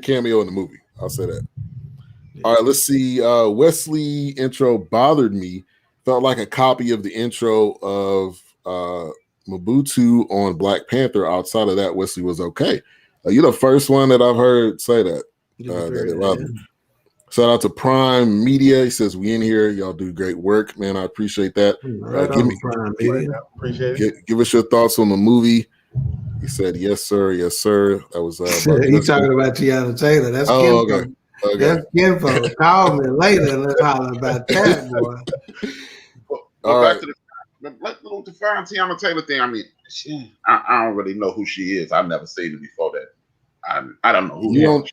cameo in the movie. I'll say that. All right, let's see. Wesley intro bothered me. Felt like a copy of the intro of Mobutu on Black Panther. Outside of that, Wesley was okay. You're the first one that I've heard say that. That it bothered me. Shout out to Prime Media. He says, we in here. Y'all do great work, man. I appreciate that. Prime Media. Appreciate it. Give us your thoughts on the movie. He said, yes, sir. Yes, sir. That was he's talking about Tiana Taylor. That's okay. That's info. Call me later and let's holler about that, boy. Back to the fine Tiana Taylor thing. I mean, I don't really know who she is. I've never seen her before that. I don't know who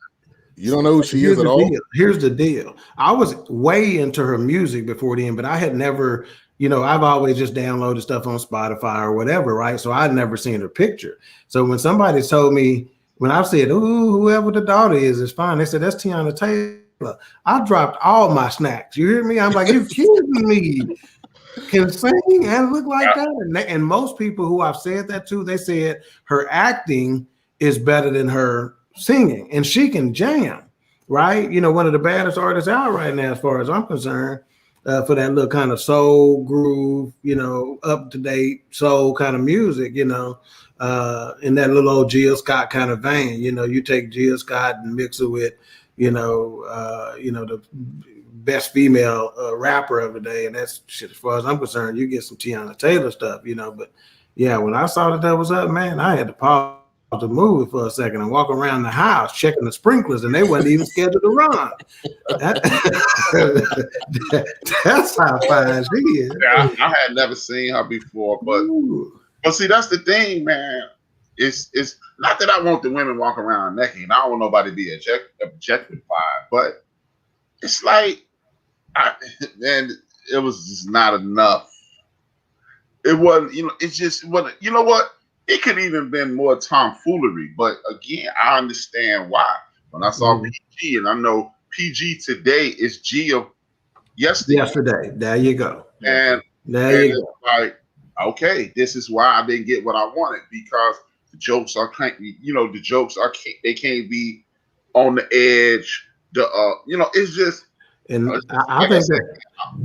you don't know who she is at all? Here's the deal. I was way into her music before then, but I had never, I've always just downloaded stuff on Spotify or whatever, right? So I'd never seen her picture. So when somebody told me, when I said, ooh, whoever the daughter is fine, they said, that's Tiana Taylor. I dropped all my snacks. You hear me? I'm like, you kidding me? Can sing and look like that? And most people who I've said that to, they said her acting is better than her singing, and she can jam, right? One of the baddest artists out right now, as far as I'm concerned, for that little kind of soul groove, up to date soul kind of music, in that little old Jill Scott kind of vein. You take Jill Scott and mix it with, the best female rapper of the day, and that's shit. As far as I'm concerned, you get some Tiana Taylor stuff, But yeah, when I saw that was up, man, I had to pause the movie for a second and walk around the house checking the sprinklers, and they wasn't even scheduled to run. That's how fine she is. Yeah, I had never seen her before, but see, that's the thing, man. It's not that I want the women walk around naked. I don't want nobody to be objectified, but it's like, man, it was just not enough. It wasn't, it just wasn't. You know what? It could even been more tomfoolery, but again, I understand why. When I saw PG, and I know PG today is G of yesterday. There you go. And there you go. Like, okay, this is why I didn't get what I wanted, because the jokes they can't be on the edge. It's just. And I think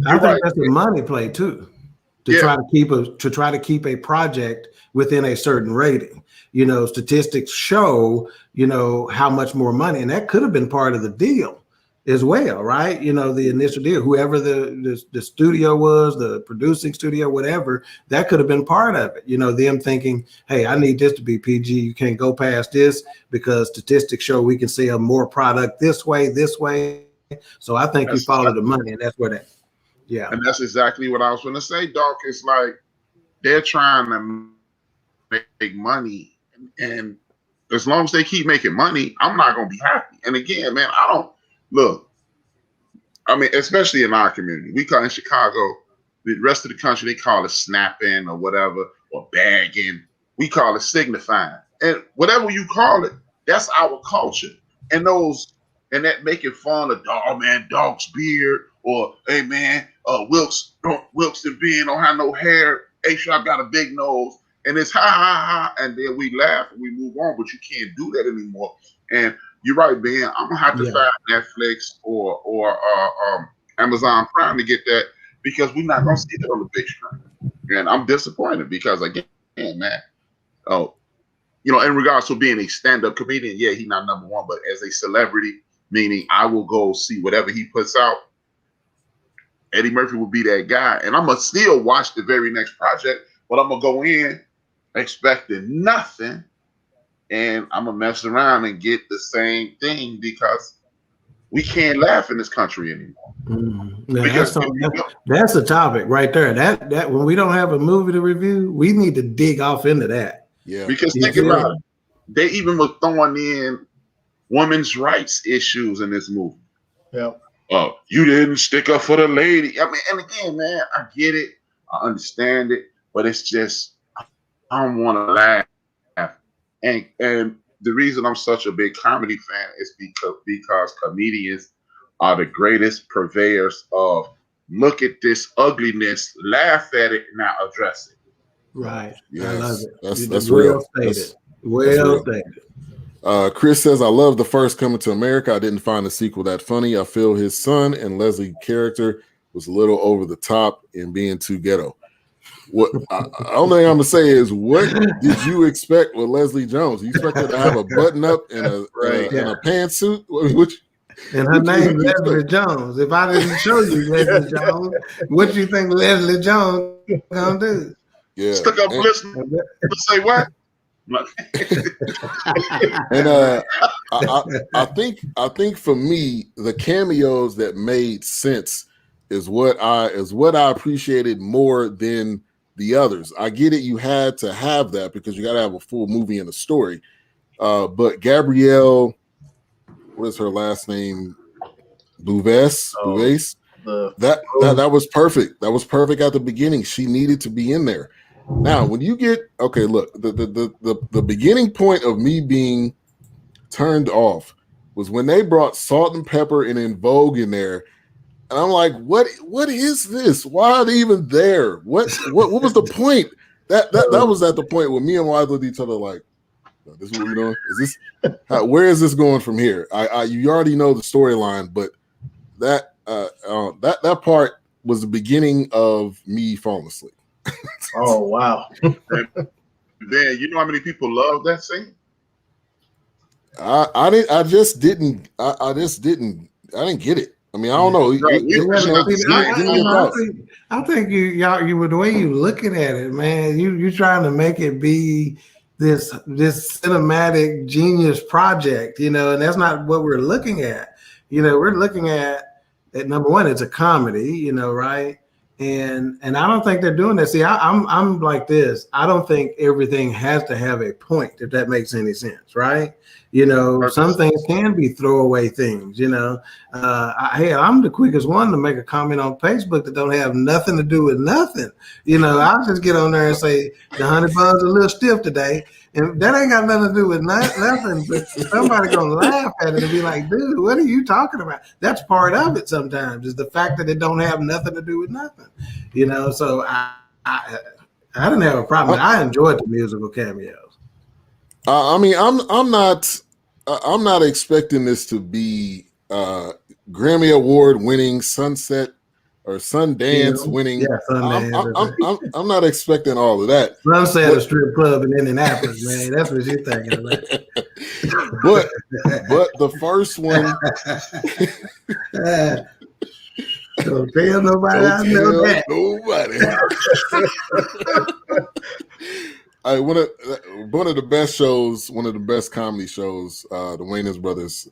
that's a money play too. To try to keep a project within a certain rating. Statistics show, how much more money, and that could have been part of the deal as well, right? The initial deal, whoever the studio was, the producing studio, whatever, that could have been part of it. Them thinking, hey, I need this to be PG. You can't go past this because statistics show we can sell more product this way. So I think you follow the money, and that's where that. Yeah, and that's exactly what I was going to say, Doc. It's like they're trying to make money, and as long as they keep making money, I'm not going to be happy. And again, man, I don't look. I mean, especially in our community, we call in Chicago, the rest of the country they call it snapping or whatever, or bagging. We call it signifying, and whatever you call it, that's our culture. And that making fun of Dog's beard, or hey man, Wilks and Ben don't have no hair. A-Shop got a big nose, and it's ha, and then we laugh and we move on. But you can't do that anymore. And you're right, Ben. I'm gonna have to find Netflix or Amazon Prime to get that, because we're not gonna see that on the big screen. And I'm disappointed because again, man, in regards to being a stand-up comedian, yeah, he's not number one, but as a celebrity, meaning I will go see whatever he puts out, Eddie Murphy will be that guy. And I'm going to still watch the very next project, but I'm going to go in expecting nothing, and I'm going to mess around and get the same thing, because we can't laugh in this country anymore. That's a topic right there. That when we don't have a movie to review, we need to dig off into that. Yeah. Because think about it. They even were throwing in women's rights issues in this movie. Yeah. You didn't stick up for the lady. I mean, and again, man, I get it. I understand it. But it's just, I don't want to laugh. And the reason I'm such a big comedy fan is because comedians are the greatest purveyors of look at this ugliness, laugh at it, and now address it. Right. Yes. I love it. That's real. Stated. Well stated. Chris says, I love the first Coming to America. I didn't find the sequel that funny. I feel his son and Leslie character was a little over the top in being too ghetto. What only thing I'm gonna say is, what did you expect with Leslie Jones? You expect her to have a button up and a pantsuit? And her name Leslie Jones. If I didn't show you Leslie Jones, what do you think Leslie Jones gonna do? Yeah, stuck up listening to say what? And I think for me, the cameos that made sense is what I appreciated more than the others. I get it, you had to have that because you got to have a full movie and a story. But Gabrielle, what is her last name? Bouves. That was perfect. That was perfect at the beginning. She needed to be in there. Now, when you get look, the beginning point of me being turned off was when they brought Salt and Pepper and In Vogue in there, and I'm like, what is this? Why are they even there? What was the point? That was at the point where me and Wise looked at each other like, this is what we're doing. Is this where is this going from here? You already know the storyline, but that part was the beginning of me falling asleep. Oh wow! Then you know how many people love that scene? I didn't get it. I mean, I don't know. I think you the way you looking at it, man. You trying to make it be this cinematic genius project, and that's not what we're looking at. We're looking at number one, it's a comedy, right? And I don't think they're doing that. See, I'm like this. I don't think everything has to have a point, if that makes any sense, right? Some things can be throwaway things. I'm the quickest one to make a comment on Facebook that don't have nothing to do with nothing. I'll just get on there and say the honey bun's a little stiff today, and that ain't got nothing to do with nothing. But somebody gonna laugh at it and be like, "Dude, what are you talking about?" That's part of it. Sometimes is the fact that it don't have nothing to do with nothing. So I didn't have a problem. I enjoyed the musical cameos. I mean, I'm not expecting this to be Grammy Award winning, Sundance winning. Yeah, Sundance. I'm not expecting all of that. Sunset, a strip club in Indianapolis, man. That's what you're thinking about. but the first one. Don't tell nobody I know that. Nobody. One of the best shows, one of the best comedy shows, the Wayans brothers,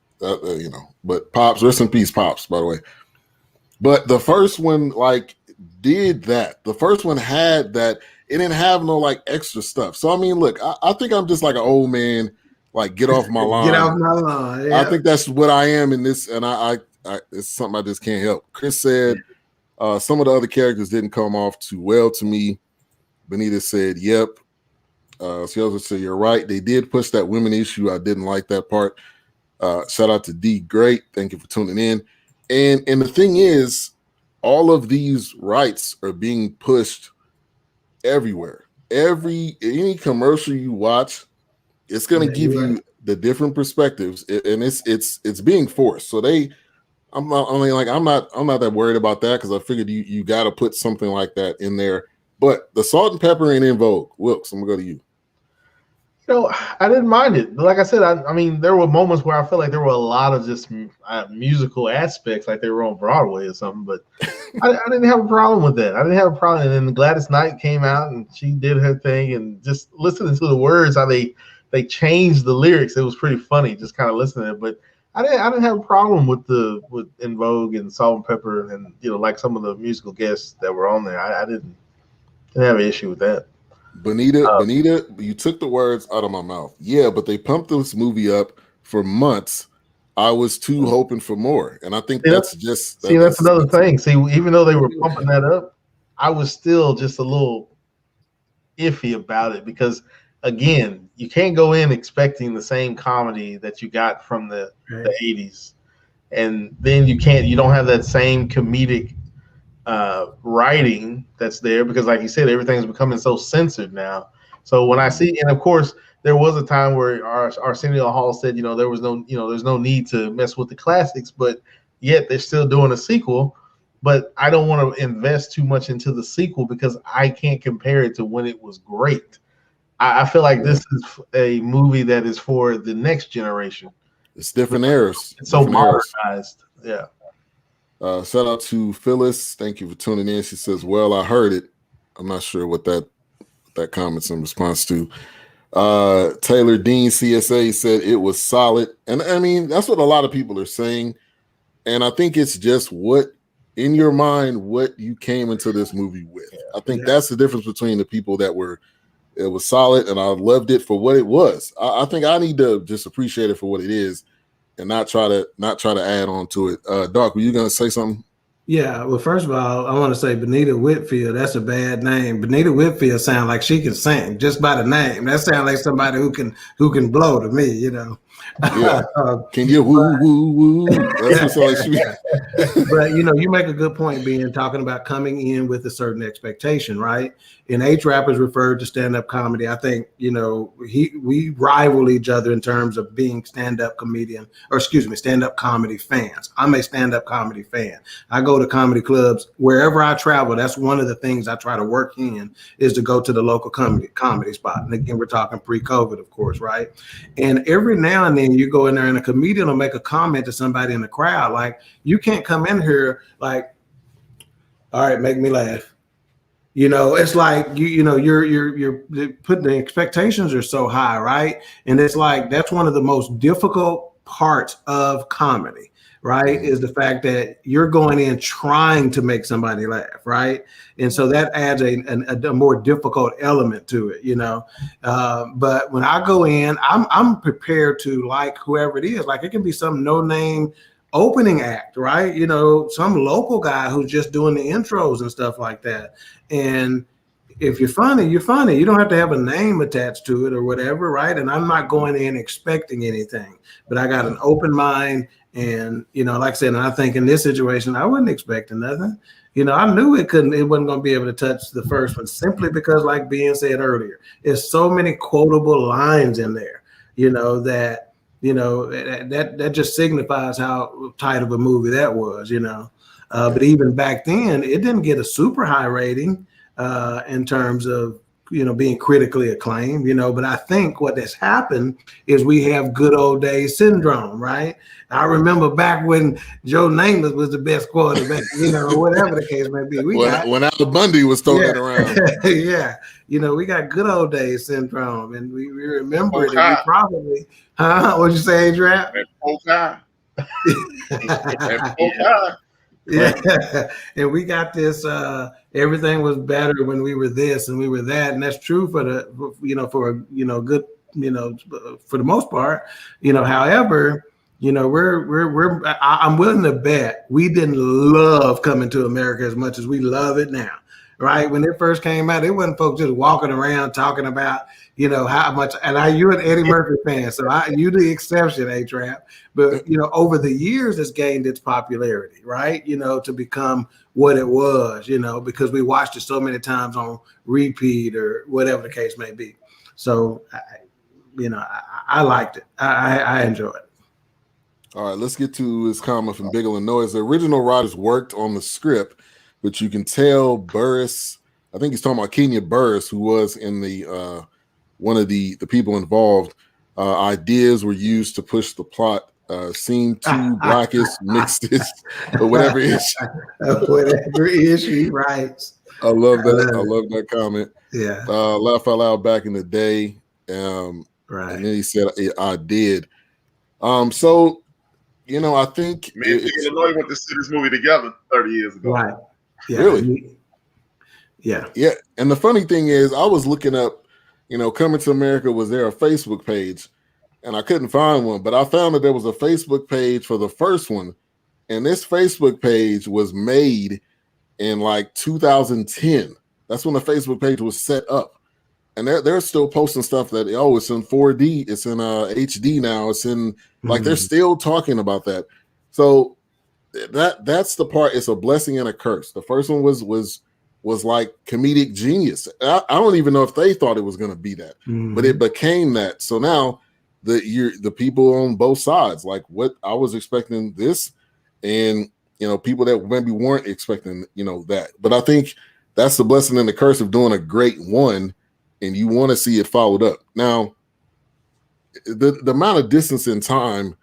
but Pops, rest in peace, Pops, by the way. But the first one, did that. The first one had that. It didn't have no, extra stuff. So, I mean, look, I think I'm just like an old man, get off my lawn. Get off my lawn, yeah. I think that's what I am in this, and I it's something I just can't help. Chris said some of the other characters didn't come off too well to me. Benita said, yep. She also said, you're right. They did push that women issue. I didn't like that part. Shout out to D. Great. Thank you for tuning in. And the thing is, all of these rights are being pushed everywhere. Any commercial you watch, it's going to give you the different perspectives, and it's being forced. So I'm not that worried about that because I figured you got to put something like that in there. But the Salt and Pepper ain't in vogue. Wilks, I'm gonna go to you. I didn't mind it. Like I said, I mean, there were moments where I felt like there were a lot of just musical aspects, like they were on Broadway or something. But I didn't have a problem with that. I didn't have a problem. And then Gladys Knight came out and she did her thing, and just listening to the words, how they changed the lyrics, it was pretty funny. Just kind of listening to it, but I didn't have a problem with In Vogue and Salt and Pepper, and like some of the musical guests that were on there. I didn't have an issue with that. Bonita, you took the words out of my mouth. Yeah, but they pumped this movie up for months. I was too hoping for more, and I think that's another thing. See, even though they were pumping that up, I was still just a little iffy about it because, again, you can't go in expecting the same comedy that you got from the 80s, and then you don't have that same comedic writing that's there because, like you said, everything's becoming so censored now. So when I see, and of course, there was a time where Arsenio Hall said, there's no need to mess with the classics, but yet they're still doing a sequel. But I don't want to invest too much into the sequel because I can't compare it to when it was great. I feel like this is a movie that is for the next generation. It's different eras. It's so modernized. Yeah. Shout out to Phyllis. Thank you for tuning in. She says, well, I heard it. I'm not sure what that comment's in response to. Taylor Dean CSA said it was solid. And I mean, that's what a lot of people are saying. And I think it's just what in your mind, what you came into this movie with. I think that's the difference between the people that it was solid and I loved it for what it was. I think I need to just appreciate it for what it is and not try to add on to it. Doc, were you going to say something? Yeah, well, first of all, I want to say Benita Whitfield. That's a bad name. Benita Whitfield sounds like she can sing just by the name. That sounds like somebody who can blow to me, Yeah. Can you woo woo woo? That's what like But you make a good point, being talking about coming in with a certain expectation, right? And H-Rap is referred to stand-up comedy. I think we rival each other in terms of being stand-up comedy fans. I'm a stand-up comedy fan. I go to comedy clubs wherever I travel. That's one of the things I try to work in, is to go to the local comedy spot. And again, we're talking pre-COVID, of course, right? And every now and then you go in there and a comedian will make a comment to somebody in the crowd, like, you can't come in here like, all right, make me laugh. It's like you're putting, the expectations are so high, right? And it's like that's one of the most difficult parts of comedy, right? Is the fact that you're going in trying to make somebody laugh, right? And so that adds a more difficult element to it, But when I go in, I'm prepared to like whoever it is. Like it can be some no-name opening act, right? Some local guy who's just doing the intros and stuff like that. And if you're funny, you're funny. You don't have to have a name attached to it or whatever, right? And I'm not going in expecting anything, but I got an open mind. And, like I said, and I think in this situation, I wasn't expecting nothing. I knew it wasn't going to be able to touch the first one, simply because, like Ben said earlier, there's so many quotable lines in there, that just signifies how tight of a movie that was, But even back then, it didn't get a super high rating in terms of, being critically acclaimed, But I think what has happened is we have good old days syndrome, right? I remember back when Joe Namath was the best quarterback, whatever the case may be. When Al Bundy was throwing it around. Yeah. We got good old days syndrome, and we remember it. And we probably, what'd you say, Adrian? Yeah, and we got this. Everything was better when we were this and we were that, and that's true for the, good, for the most part. However, I'm willing to bet we didn't love Coming to America as much as we love it now. Right? When it first came out, it wasn't folks just walking around talking about, how much, and you're an Eddie Murphy fan, so you the exception, A-Trap. But, over the years, it's gained its popularity, right? To become what it was, because we watched it so many times on repeat or whatever the case may be. So, I liked it. I enjoyed it. All right, let's get to his comment from Big Illinois. The original writers worked on the script, but you can tell Burris, I think he's talking about Kenya Burris, who was in the one of the people involved. Ideas were used to push the plot. Seemed too blackish, mixedish, or whatever issue. Whatever issue he writes. I love that. I love that comment. Yeah. Laugh out loud back in the day. Right. And then he said, I did. So, I think Illinois went to see this movie together 30 years ago. Right. Yeah. Really? Yeah. Yeah. And the funny thing is, I was looking up, Coming to America, was there a Facebook page? And I couldn't find one, but I found that there was a Facebook page for the first one. And this Facebook page was made in like 2010. That's when the Facebook page was set up. And they're still posting stuff that, it's in 4D, it's in HD now, it's in, like, they're still talking about that. So that's the part. It's a blessing and a curse. The first one was was like comedic genius. I don't even know if they thought it was going to be that, but it became that. So now the people on both sides, like what I was expecting this, and people that maybe weren't expecting that. But I think that's the blessing and the curse of doing a great one, and you want to see it followed up. Now, the amount of distance in time,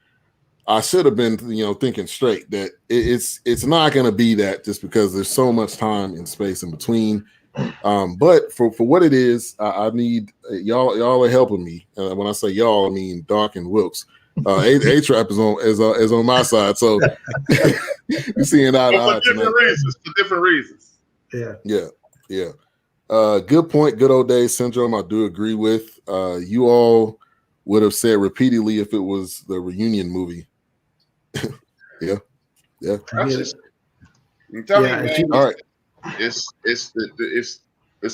I should have been thinking straight that it's not going to be that, just because there's so much time and space in between. But for what it is, I need y'all are helping me. When I say y'all, I mean Doc and Wilks. A-Trap is on my side, so you're seeing eye to eye tonight. For different reasons. Yeah. Good point. Good old days syndrome. I do agree with. You all would have said repeatedly if it was the reunion movie. Yeah. I'm telling you, man. All right. It's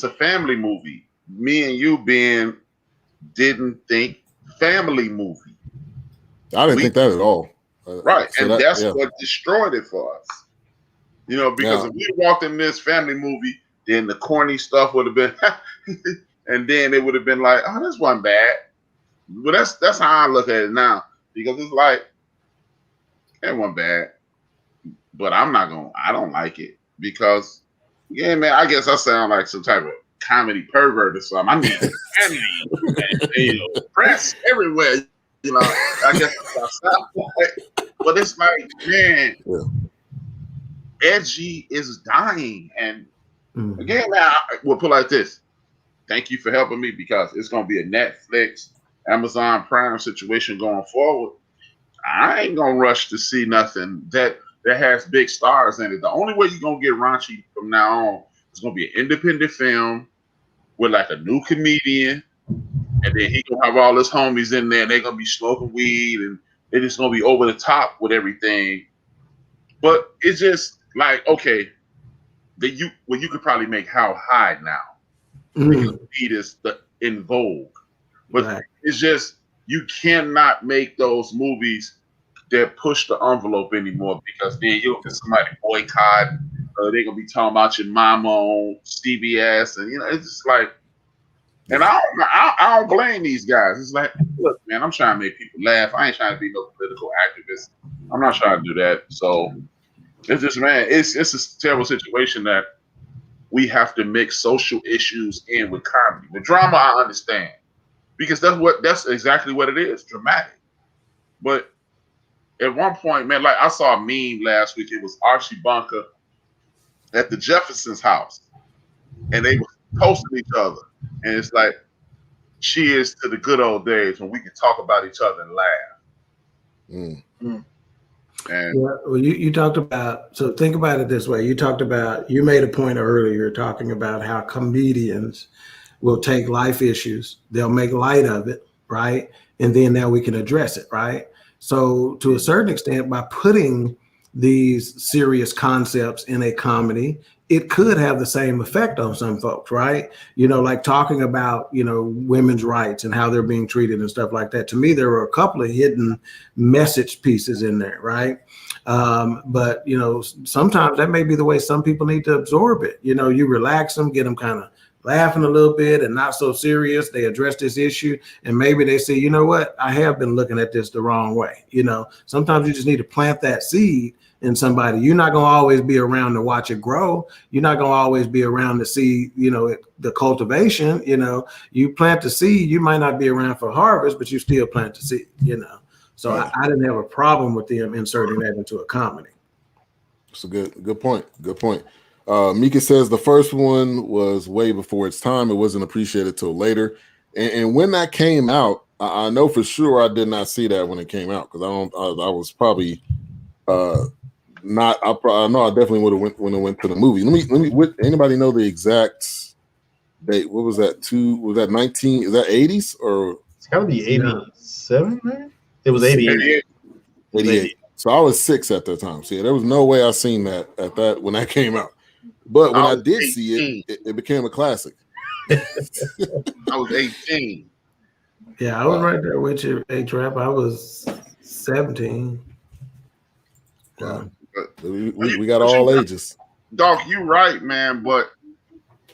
a family movie. Me and you didn't think family movie. I didn't think that at all. Right, so that's what destroyed it for us. Because if we walked in this family movie, then the corny stuff would have been, and then it would have been like, oh, this wasn't bad. But that's how I look at it now, because it's like, it wasn't bad, but I don't like it, because, yeah, man, I guess I sound like some type of comedy pervert or something. I need family and press everywhere. I guess that's what I sound like. But it's like, man, edgy is dying. And again, man, we'll put it like this. Thank you for helping me, because it's going to be a Netflix, Amazon Prime situation going forward. I ain't going to rush to see nothing that has big stars in it. The only way you're going to get raunchy from now on is going to be an independent film with like a new comedian, and then he going to have all his homies in there, and they're going to be smoking weed, and they're just going to be over the top with everything. But it's just like, okay, you could probably make How High now, because weed is in vogue. But it's just, you cannot make those movies that push the envelope anymore, because then you'll get somebody boycott. They're gonna be talking about your mama on CBS, and it's just like, and I don't blame these guys. It's like, look, man, I'm trying to make people laugh. I ain't trying to be no political activist. I'm not trying to do that. So it's just, man, it's a terrible situation that we have to mix social issues in with comedy. With drama, I understand, because that's exactly what it is, dramatic. But at one point, man, like I saw a meme last week. It was Archie Bunker at the Jeffersons' house, and they were toasting each other. And it's like, cheers to the good old days when we could talk about each other and laugh. And well, you talked about, so think about it this way. You made a point earlier talking about how comedians will take life issues, they'll make light of it, right? And then now we can address it, right? So to a certain extent, by putting these serious concepts in a comedy, it could have the same effect on some folks, right? Like talking about, women's rights and how they're being treated and stuff like that. To me, there were a couple of hidden message pieces in there, right? But, sometimes that may be the way some people need to absorb it. You relax them, get them kind of laughing a little bit and not so serious. They address this issue, and maybe they say, you know what, I have been looking at this the wrong way. Sometimes you just need to plant that seed in somebody. You're not going to always be around to watch it grow. You're not going to always be around to see, the cultivation. You plant the seed, you might not be around for harvest, but you still plant the seed, So I didn't have a problem with them inserting that into a comedy. It's a good point. Good point. Mika says the first one was way before its time. It wasn't appreciated till later. And when that came out, I know for sure I did not see that when it came out, because I was probably not. I know I definitely would have went when it went to the movie. Let me. Anybody know the exact date? What was that? Was that 19? Is that 80s or? It's gotta be 87, man. It was 88. 88. So I was 6 at that time. See, there was no way I seen that when that came out. But when I did 18. See it became a classic. I was 18. Yeah, I was right there with you, A-Trap. I was 17. Wow. We got all ages. Doc, you right, man. But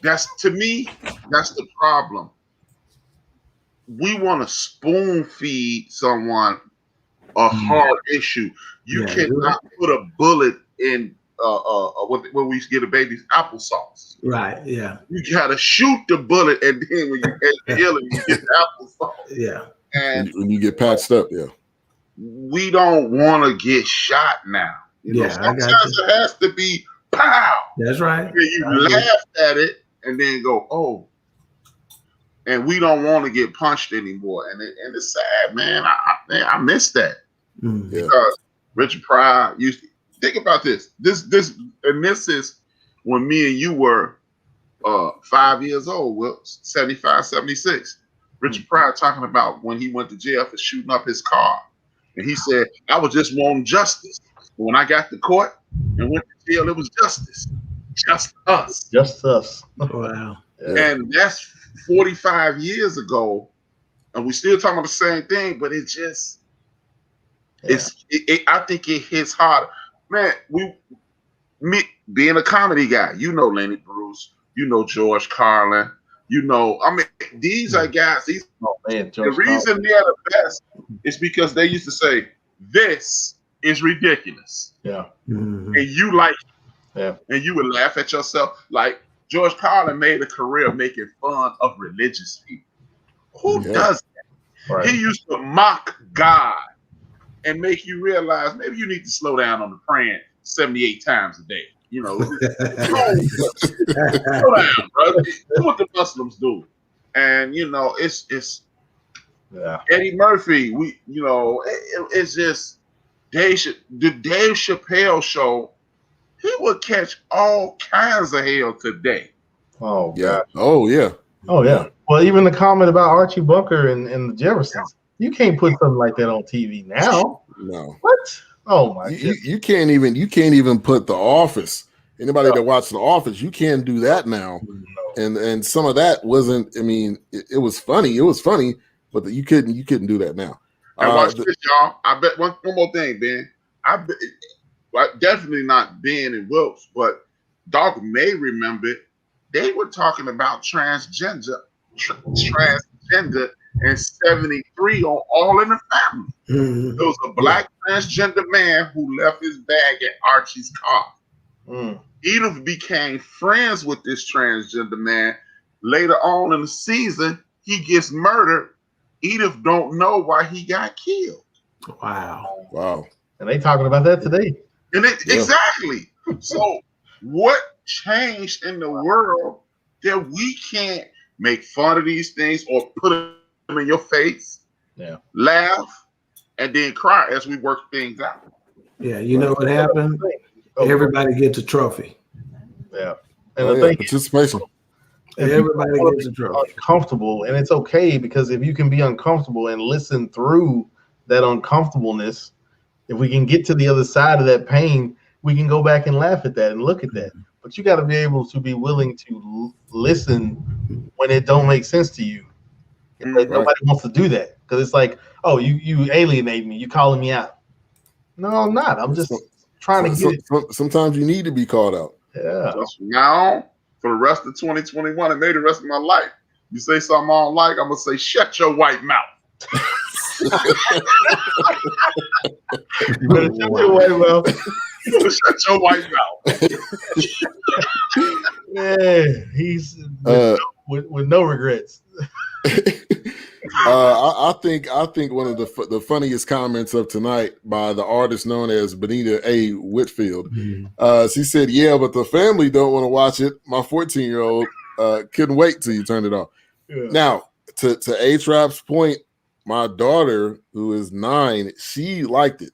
that's the problem. We want to spoon feed someone a hard issue. You cannot put a bullet in when we get a baby's applesauce. Right. Yeah. You gotta shoot the bullet, and then when you get ill, you get the applesauce. Yeah. And when you get patched up, yeah. We don't want to get shot now. You know, sometimes it has to be pow. That's right. And you laugh at it and then go, oh. And we don't want to get punched anymore. And it's sad, man. I miss that. Because Richard Pryor used to think about this. This is when me and you were 5 years old, Wilks, 75, 76. Richard Pryor talking about when he went to jail for shooting up his car. And he said, I was just wanting justice. But when I got to court and went to jail, it was justice. Just us. Just us. Wow. And that's 45 years ago. And we still talking about the same thing, but it just, I think it hits harder. Man, me being a comedy guy, you know Lenny Bruce, you know George Carlin, you know, I mean, these are guys, the reason they're the best is because they used to say, this is ridiculous. Yeah. And you like it. Yeah. And you would laugh at yourself. Like George Carlin made a career making fun of religious people. Who does that? Right. He used to mock God and make you realize maybe you need to slow down on the praying 78 times a day. You know, slow down, brother. Do what the Muslims do. And you know, it's Eddie Murphy. It's just the Dave Chappelle show. He would catch all kinds of hell today. Oh yeah. God. Oh yeah. Oh yeah. Well, even the comment about Archie Bunker and the Jeffersons, you can't put something like that on TV now. No. What? Oh my! You can't even put The Office. Anybody that watched The Office, you can't do that now. No. And some of that wasn't. I mean, it was funny. It was funny, but you couldn't do that now. And watch this, y'all. I bet one more thing, Ben. Definitely not Ben and Wilks, but Doc may remember it. They were talking about transgender in 73 on All in the Family. Mm-hmm. There was a black transgender man who left his bag at Archie's car. Edith became friends with this transgender man. Later on in the season, he gets murdered. Edith don't know why he got killed. Wow. And they talking about that today. And exactly. So what changed in the world that we can't make fun of these things or put them in your face, laugh, and then cry as we work things out? Yeah, you know what happened? Everybody gets a trophy. Yeah. And the thing participation. Everybody gets a trophy. Uncomfortable, and it's okay, because if you can be uncomfortable and listen through that uncomfortableness, if we can get to the other side of that pain, we can go back and laugh at that and look at that. But you got to be able to be willing to listen when it don't make sense to you. Nobody wants to do that, because it's like, oh, you alienate me. You calling me out. No, I'm not. I'm just trying to get it. Sometimes you need to be called out. Yeah. Just now, for the rest of 2021 and maybe the rest of my life, you say something I don't like, I'm going to say, shut your white mouth. You better shut your white mouth. Shut your white mouth. Yeah, he's with no regrets. I think one of the funniest comments of tonight by the artist known as Benita A. Whitfield. She said, "Yeah, but the family don't want to watch it. My 14-year-old couldn't wait till you turned it off." Yeah. Now, to A-Trap's point, my daughter, who is 9, she liked it.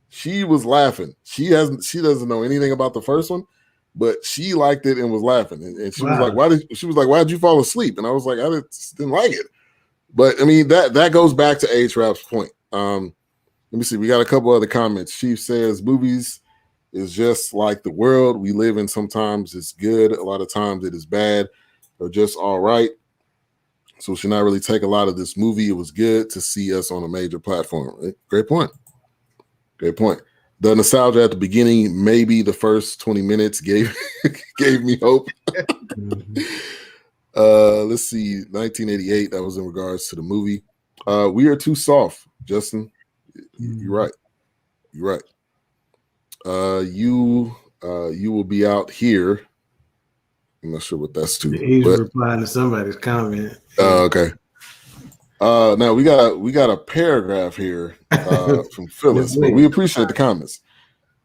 She was laughing. She doesn't know anything about the first one, but she liked it and was laughing. And she was like, why did you fall asleep? And I was like, I just didn't like it. But I mean, that goes back to A-Trap's point. Let me see. We got a couple other comments. Chief says, movies is just like the world we live in. Sometimes it's good. A lot of times it is bad or just all right. So we should not really take a lot of this movie. It was good to see us on a major platform. Great point. Great point. The nostalgia at the beginning, maybe the first 20 minutes gave me hope. Let's see, 1988. That was in regards to the movie. We Are Too Soft, Justin. You're right. You're right. You will be out here. I'm not sure what that's to. He's replying to somebody's comment. Okay. Now we got a paragraph here from Phyllis, but we appreciate the comments.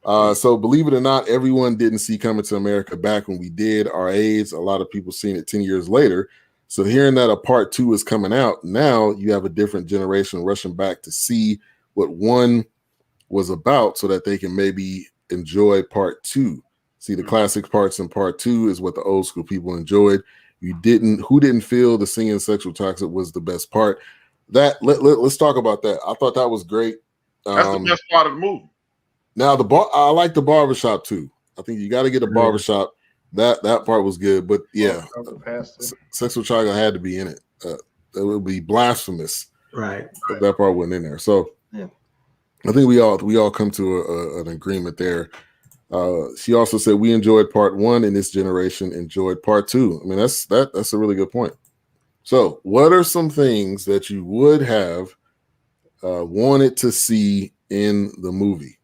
So believe it or not, everyone didn't see Coming to America back when we did our age. A lot of people seen it 10 years later. So hearing that a part 2 is coming out, now you have a different generation rushing back to see what 1 was about so that they can maybe enjoy part 2. See, the classic parts in part 2 is what the old school people enjoyed. Who didn't feel the singing sexual toxic was the best part? Let's talk about that. I thought that was great. That's the best part of the movie. Now I like the barbershop too. I think you got to get a barbershop. That part was good, but yeah, sexual chocolate had to be in it. That would be blasphemous, right? If that part wasn't in there. So yeah, I think we all come to an agreement there. She also said we enjoyed part 1 and this generation enjoyed part 2. I mean, that's a really good point. So what are some things that you would have wanted to see in the movie?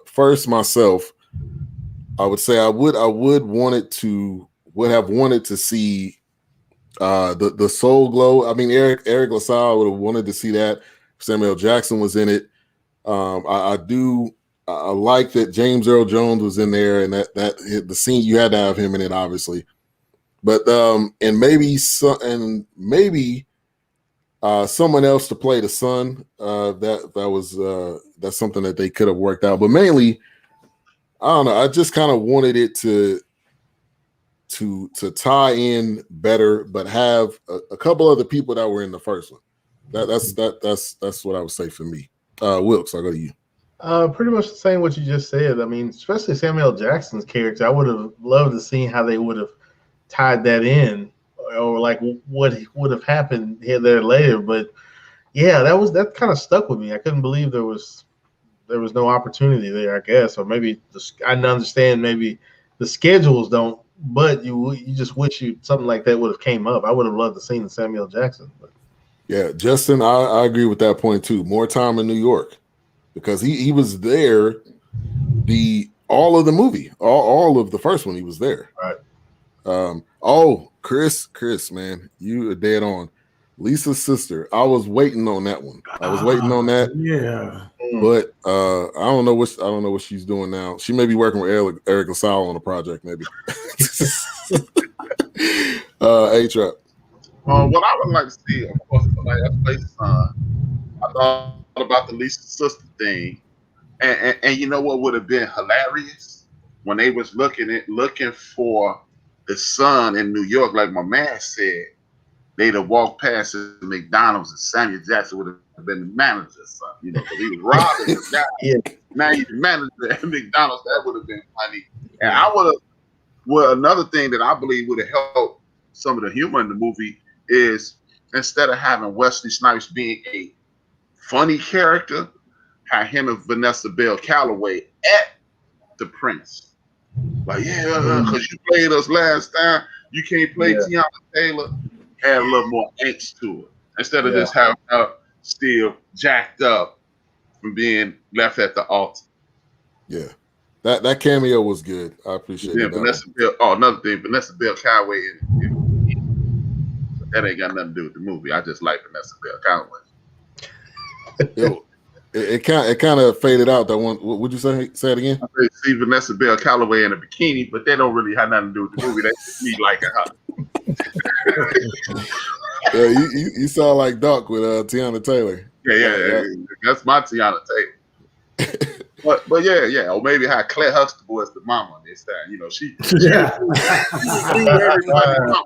First, myself, I would say I would have wanted to see the Soul Glow. I mean, Eric LaSalle would have wanted to see that. Samuel Jackson was in it. I like that James Earl Jones was in there, and that the scene you had to have him in it, obviously. But and maybe someone else to play the son. That's something that they could have worked out. But mainly, I don't know. I just kind of wanted it to tie in better, but have a couple other people that were in the first one. That's what I would say for me. Wilks, I'll go to you. Pretty much the same what you just said. I mean, especially Samuel Jackson's character. I would have loved to see how they would have tied that in, or like what would have happened here there later. But yeah, that kind of stuck with me. I couldn't believe there was no opportunity there, I guess, or maybe I understand maybe the schedules don't, but you just wish something like that would have came up. I would have loved to see Samuel Jackson. But. Yeah, Justin, I agree with that point too. More time in New York, because he was there all of the movie, all of the first one. He was there. Right. Chris, man, you are dead on. Lisa's sister. I was waiting on that one. I was waiting on that. Yeah. But I don't know what she's doing now. She may be working with Eric LaSalle on a project, maybe. A-Trap. What I would like to see, of course, somebody else play the son. I thought about the Lisa sister thing, and you know what would have been hilarious when they was looking for the son in New York, like my man said. They'd have walked past the McDonald's and Samuel Jackson would have been the manager's son, because he was robbing the guy. Yeah. Now he's the manager at McDonald's. That would have been funny. And I would have. Well, another thing that I believe would have helped some of the humor in the movie is instead of having Wesley Snipes being a funny character, have him and Vanessa Bell Calloway at the Prince. Like, because you played us last time, you can't play Tiana Taylor. Add a little more angst to it instead of just having her still jacked up from being left at the altar. Yeah, that cameo was good. I appreciate it. Vanessa Bell. Oh, another thing, Vanessa Bell Calloway. That ain't got nothing to do with the movie. I just like Vanessa Bell Calloway. It kind of faded out. That one. What would you say? Say it again. I see Vanessa Bell Calloway in a bikini, but they don't really have nothing to do with the movie. That's just me liking her. Yeah, you sound like Doc with Tiana Taylor. Yeah. That's my Tiana Taylor. but yeah, or maybe how Claire Huxtable is the mama this time. She everybody mama.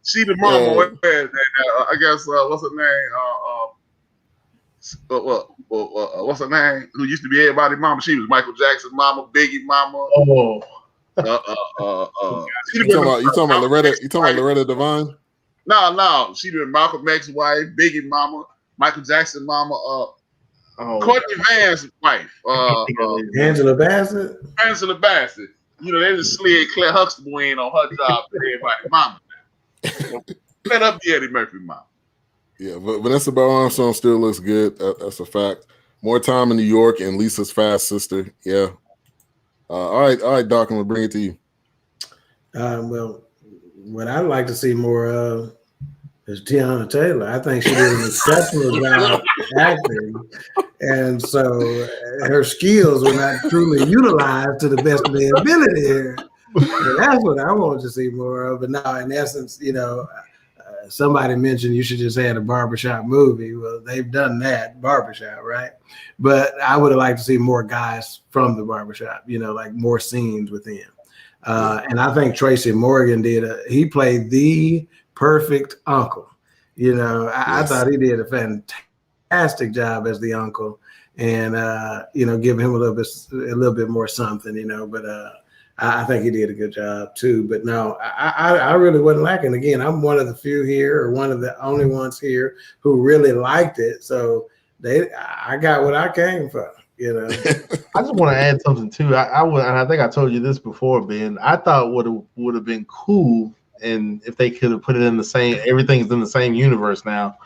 She the mama. I guess what's her name? What's her name? Who used to be everybody's mama? She was Michael Jackson's mama, Biggie mama. Oh. You talking about Loretta? You talking about Loretta Devine? No. She been Malcolm X's wife, Biggie mama, Michael Jackson mama, Courtney Van's wife, Angela Bassett. Angela Bassett. they just slid Claire Huxtable in on her job to everybody's mama. So, let up the Eddie Murphy mama. Yeah, but Vanessa Bell Armstrong still looks good. That's a fact. More time in New York and Lisa's fast sister. Yeah. All right, Doc, I'm gonna bring it to you. Well, what I'd like to see more of is Tiana Taylor. I think she did an exceptional job acting, and so her skills were not truly utilized to the best of their ability here. And that's what I want to see more of. But now, in essence, somebody mentioned you should just have a barbershop movie. Well, they've done that, barbershop, right? But I would have liked to see more guys from the barbershop, like more scenes with him. And I think Tracy Morgan he played the perfect uncle. I thought he did a fantastic job as the uncle, and give him a little bit more something, but I think he did a good job too. But no, I really wasn't lacking. Again, I'm one of the few here, or one of the only ones here who really liked it. So I got what I came for. I just want to add something too. I think I told you this before, Ben. I thought would have been cool, and if they could have put it in the same, everything's in the same universe now.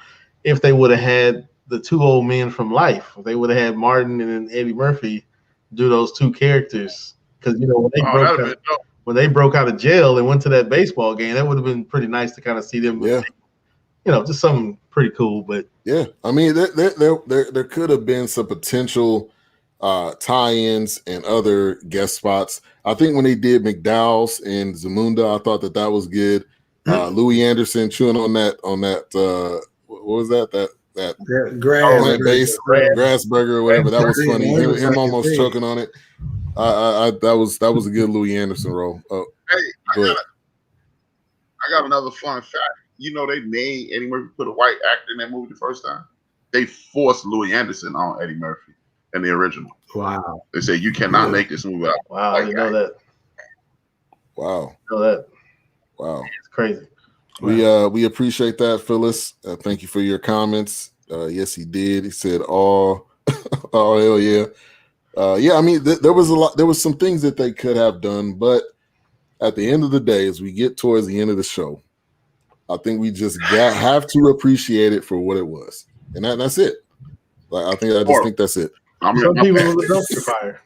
If they would have had the two old men from Life, if they would have had Martin and then Eddie Murphy do those two characters, because when they broke out of jail and went to that baseball game, that would have been pretty nice to kind of see them. Yeah. Just something pretty cool. But yeah, I mean, there could have been some potential tie-ins and other guest spots. I think when they did McDowell's and Zamunda, I thought that was good. Louie Anderson chewing on that what was that grass burger or whatever. That was funny. Him almost choking on it. That was a good Louie Anderson role. Hey, I got another fun fact. They made Eddie Murphy put a white actor in that movie the first time. They forced Louie Anderson on Eddie Murphy in the original. Wow. They said you cannot make this movie. Wow, you know that. Wow. You know that. Wow. It's crazy. We appreciate that, Phyllis. Thank you for your comments. Yes, he did. He said, "Oh, oh hell yeah." Yeah, I mean, there was some things that they could have done, but at the end of the day, as we get towards the end of the show, I think we just have to appreciate it for what it was, and that's it. I just think that's it. Some people with a dumpster fire.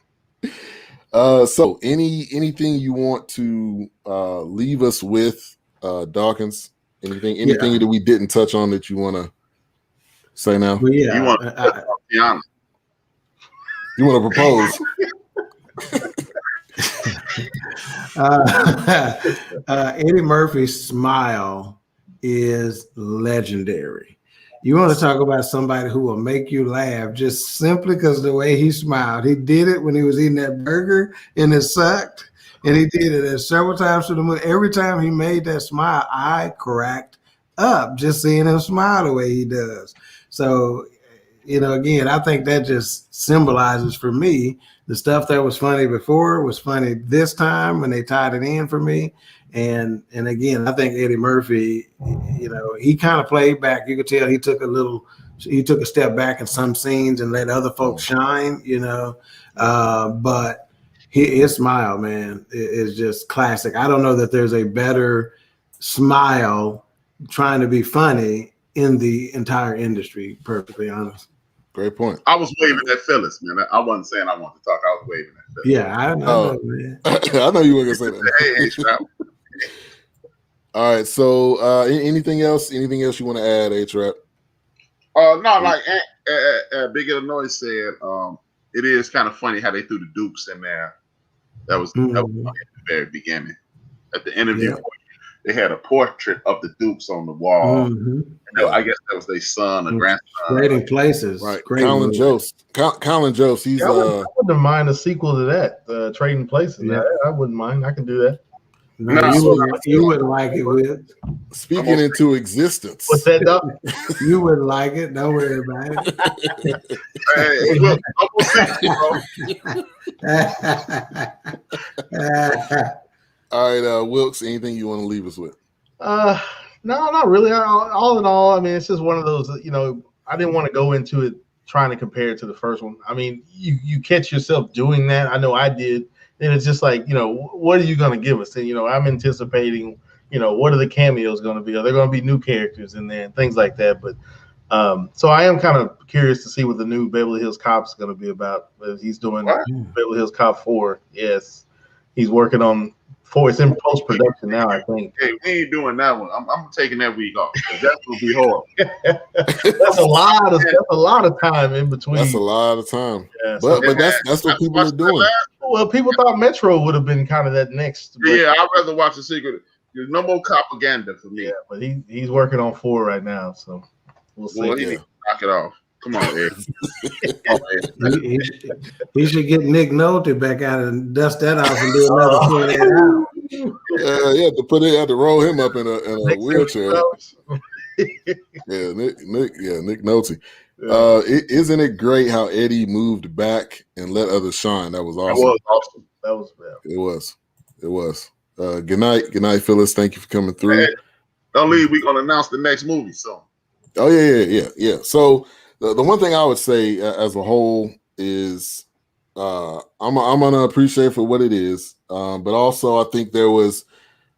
So anything you want to leave us with, Dawkins? Anything that we didn't touch on that you want to say now? Well, yeah, you want to be honest. You want to propose? Eddie Murphy's smile is legendary. You want to talk about somebody who will make you laugh just simply because the way he smiled. He did it when he was eating that burger and it sucked, and he did it several times through the movie. Every time he made that smile, I cracked up just seeing him smile the way he does. So, again, I think that just symbolizes for me the stuff that was funny before was funny this time when they tied it in for me. And again, I think Eddie Murphy, he kind of played back. You could tell he took a step back in some scenes and let other folks shine, but his smile, man, is just classic. I don't know that there's a better smile trying to be funny in the entire industry, perfectly honest. Great point. I was waving at Phyllis, man. I wasn't saying I wanted to talk. I was waving at Phyllis. Yeah, I know, man. I know you weren't gonna say that. Hey, all right. So, anything else? Anything else you want to add, H-Rap? No, like Big Illinois said, it is kind of funny how they threw the Dukes in there. That was funny at the very beginning. At the interview, they had a portrait of the Dukes on the wall. I guess that was their son or grandson. Trading Places, right? Colin Jost. Colin Jost. He's. I wouldn't mind a sequel to that. Trading Places. Yeah. I wouldn't mind. I can do that. No, you wouldn't like it, With speaking into existence. What's that, Doc? You wouldn't like it. Don't worry about it. Hey, look, all right, Wilks, anything you want to leave us with? No, not really. All in all, I mean, it's just one of those, I didn't want to go into it trying to compare it to the first one. I mean, you catch yourself doing that. I know I did. then it's just like, what are you going to give us? And, I'm anticipating, what are the cameos going to be? Are there going to be new characters in there and things like that? But so I am kind of curious to see what the new Beverly Hills Cop is going to be about. He's doing Beverly Hills Cop 4. Yes. He's working on 4. It's in post-production now, I think. Hey, we ain't doing that one. I'm taking that week off. That's going to be hard. That's a lot of time in between. That's a lot of time. Yeah, but that's what people are doing. Well, people thought Metro would have been kind of that next. Yeah, I'd rather watch The Secret. There's no more propaganda for me. Yeah, but he's working on 4 right now, so we'll see. Well, he needs to knock it off. Come on, Ed. He should get Nick Nolte back out and dust that off and do another yeah, to had to roll him up in a wheelchair. Nick Nolte. Isn't it great how Eddie moved back and let others shine? That was awesome. That was awesome. That was It was. Good night, Phyllis. Thank you for coming through. Hey, don't leave. We're gonna announce the next movie soon. Oh yeah. So the one thing I would say as a whole is I'm gonna appreciate for what it is, but also I think there was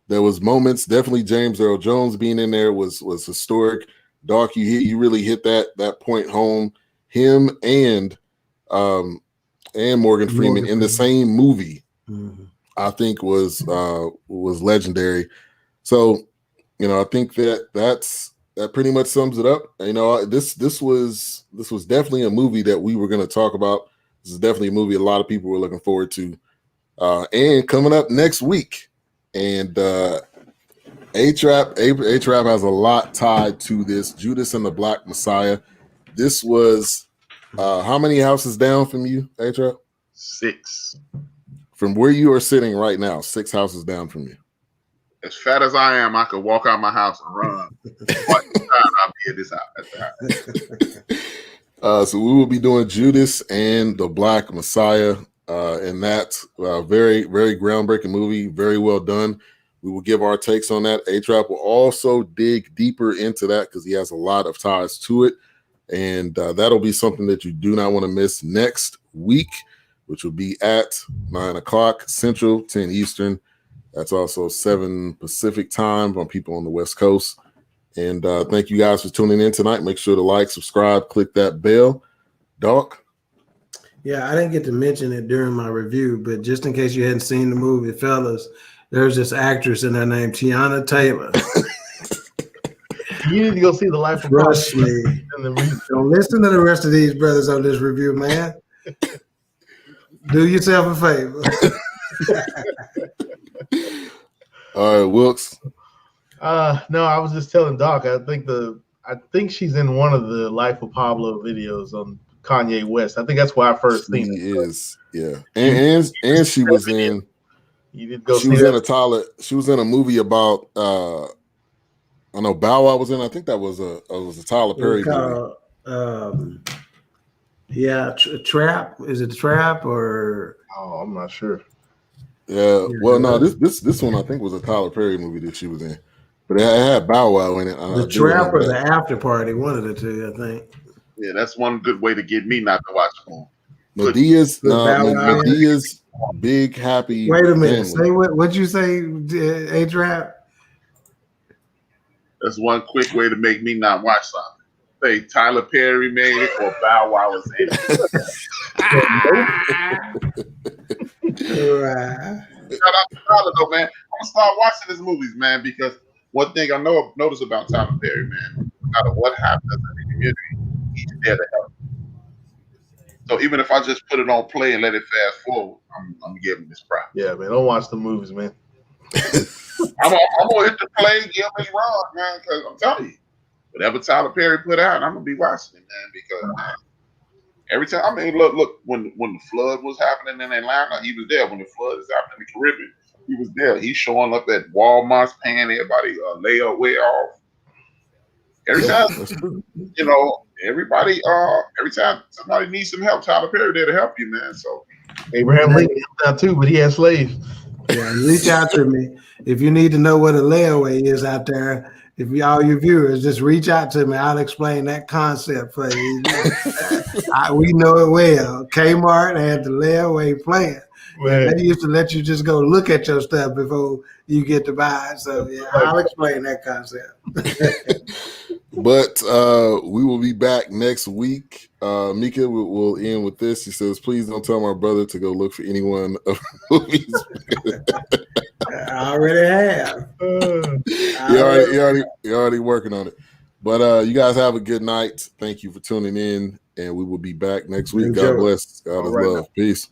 moments. Definitely James Earl Jones being in there was historic. Doc, you really hit that point home. Him and Morgan Freeman in the same movie, I think was legendary. So I think that pretty much sums it up. This was definitely a movie that we were going to talk about. This is definitely a movie a lot of people were looking forward to, and coming up next week. And A-Trap has a lot tied to this. Judas and the Black Messiah. This was how many houses down from you, A-Trap? 6. From where you are sitting right now, 6 houses down from you. As fat as I am, I could walk out my house and run. I'll be at this house. So we will be doing Judas and the Black Messiah, and that's a very, very groundbreaking movie. Very well done. We will give our takes on that. A-Trap will also dig deeper into that because he has a lot of ties to it, and that'll be something that you do not want to miss next week, which will be at 9:00 Central, 10 Eastern. That's also 7 Pacific time on people on the West Coast. And thank you guys for tuning in tonight. Make sure to like, subscribe, click that bell. Doc? Yeah, I didn't get to mention it during my review, but just in case you hadn't seen the movie, fellas, there's this actress in there named Tiana Taylor. You need to go see The Life of Trust me. Don't listen to the rest of these brothers on this review, man. Do yourself a favor. All right, Wilks. No, I was just telling Doc. I think she's in one of the Life of Pablo videos on Kanye West. I think that's where I first seen it. She is, yeah. And she was in. You did go. She was in a Tyler. She was in a movie about. I know Bow Wow was in. I think that was a Tyler Perry movie. Yeah, Trap. Is it Trap or? Oh, I'm not sure. Yeah. Well, no. This one I think was a Tyler Perry movie that she was in, but it had Bow Wow in it. The Trap or the After Party, one of the two, I think. Yeah, that's one good way to get me not to watch porn. Medea's big happy. Wait a minute. Family. Say what'd you say, A-Trap? That's one quick way to make me not watch something. Say Tyler Perry made it or Bow Wow was in it. Shout out to Tyler though, man. I'm gonna start watching his movies, man, because one thing I notice about Tyler Perry, man, no matter what happens in the community, he's there to help. So even if I just put it on play and let it fast forward, I'm giving this pride. Yeah, man. Don't watch the movies, man. I'm gonna hit the play, give him his run, man, because I'm telling you, whatever Tyler Perry put out, I'm gonna be watching it, man, because every time, I mean, look, when the flood was happening in Atlanta, he was there. When the flood is happening in the Caribbean, he was there. He's showing up at Walmart's, paying everybody layaway off. Every time, everybody, every time somebody needs some help, Tyler Perry there to help you, man. So Abraham Lincoln helped out too, but he had slaves. Yeah, reach out to me if you need to know what a layaway is out there. If all your viewers just reach out to me, I'll explain that concept for you. We know it well. Kmart had the layaway plan. They used to let you just go look at your stuff before you get to buy it. So yeah, I'll explain that concept. But we will be back next week. Mika will end with this. He says, "Please don't tell my brother to go look for any one of movies." I already have. You're already working on it. But you guys have a good night. Thank you for tuning in, and we will be back next week. God bless. God is love. Peace.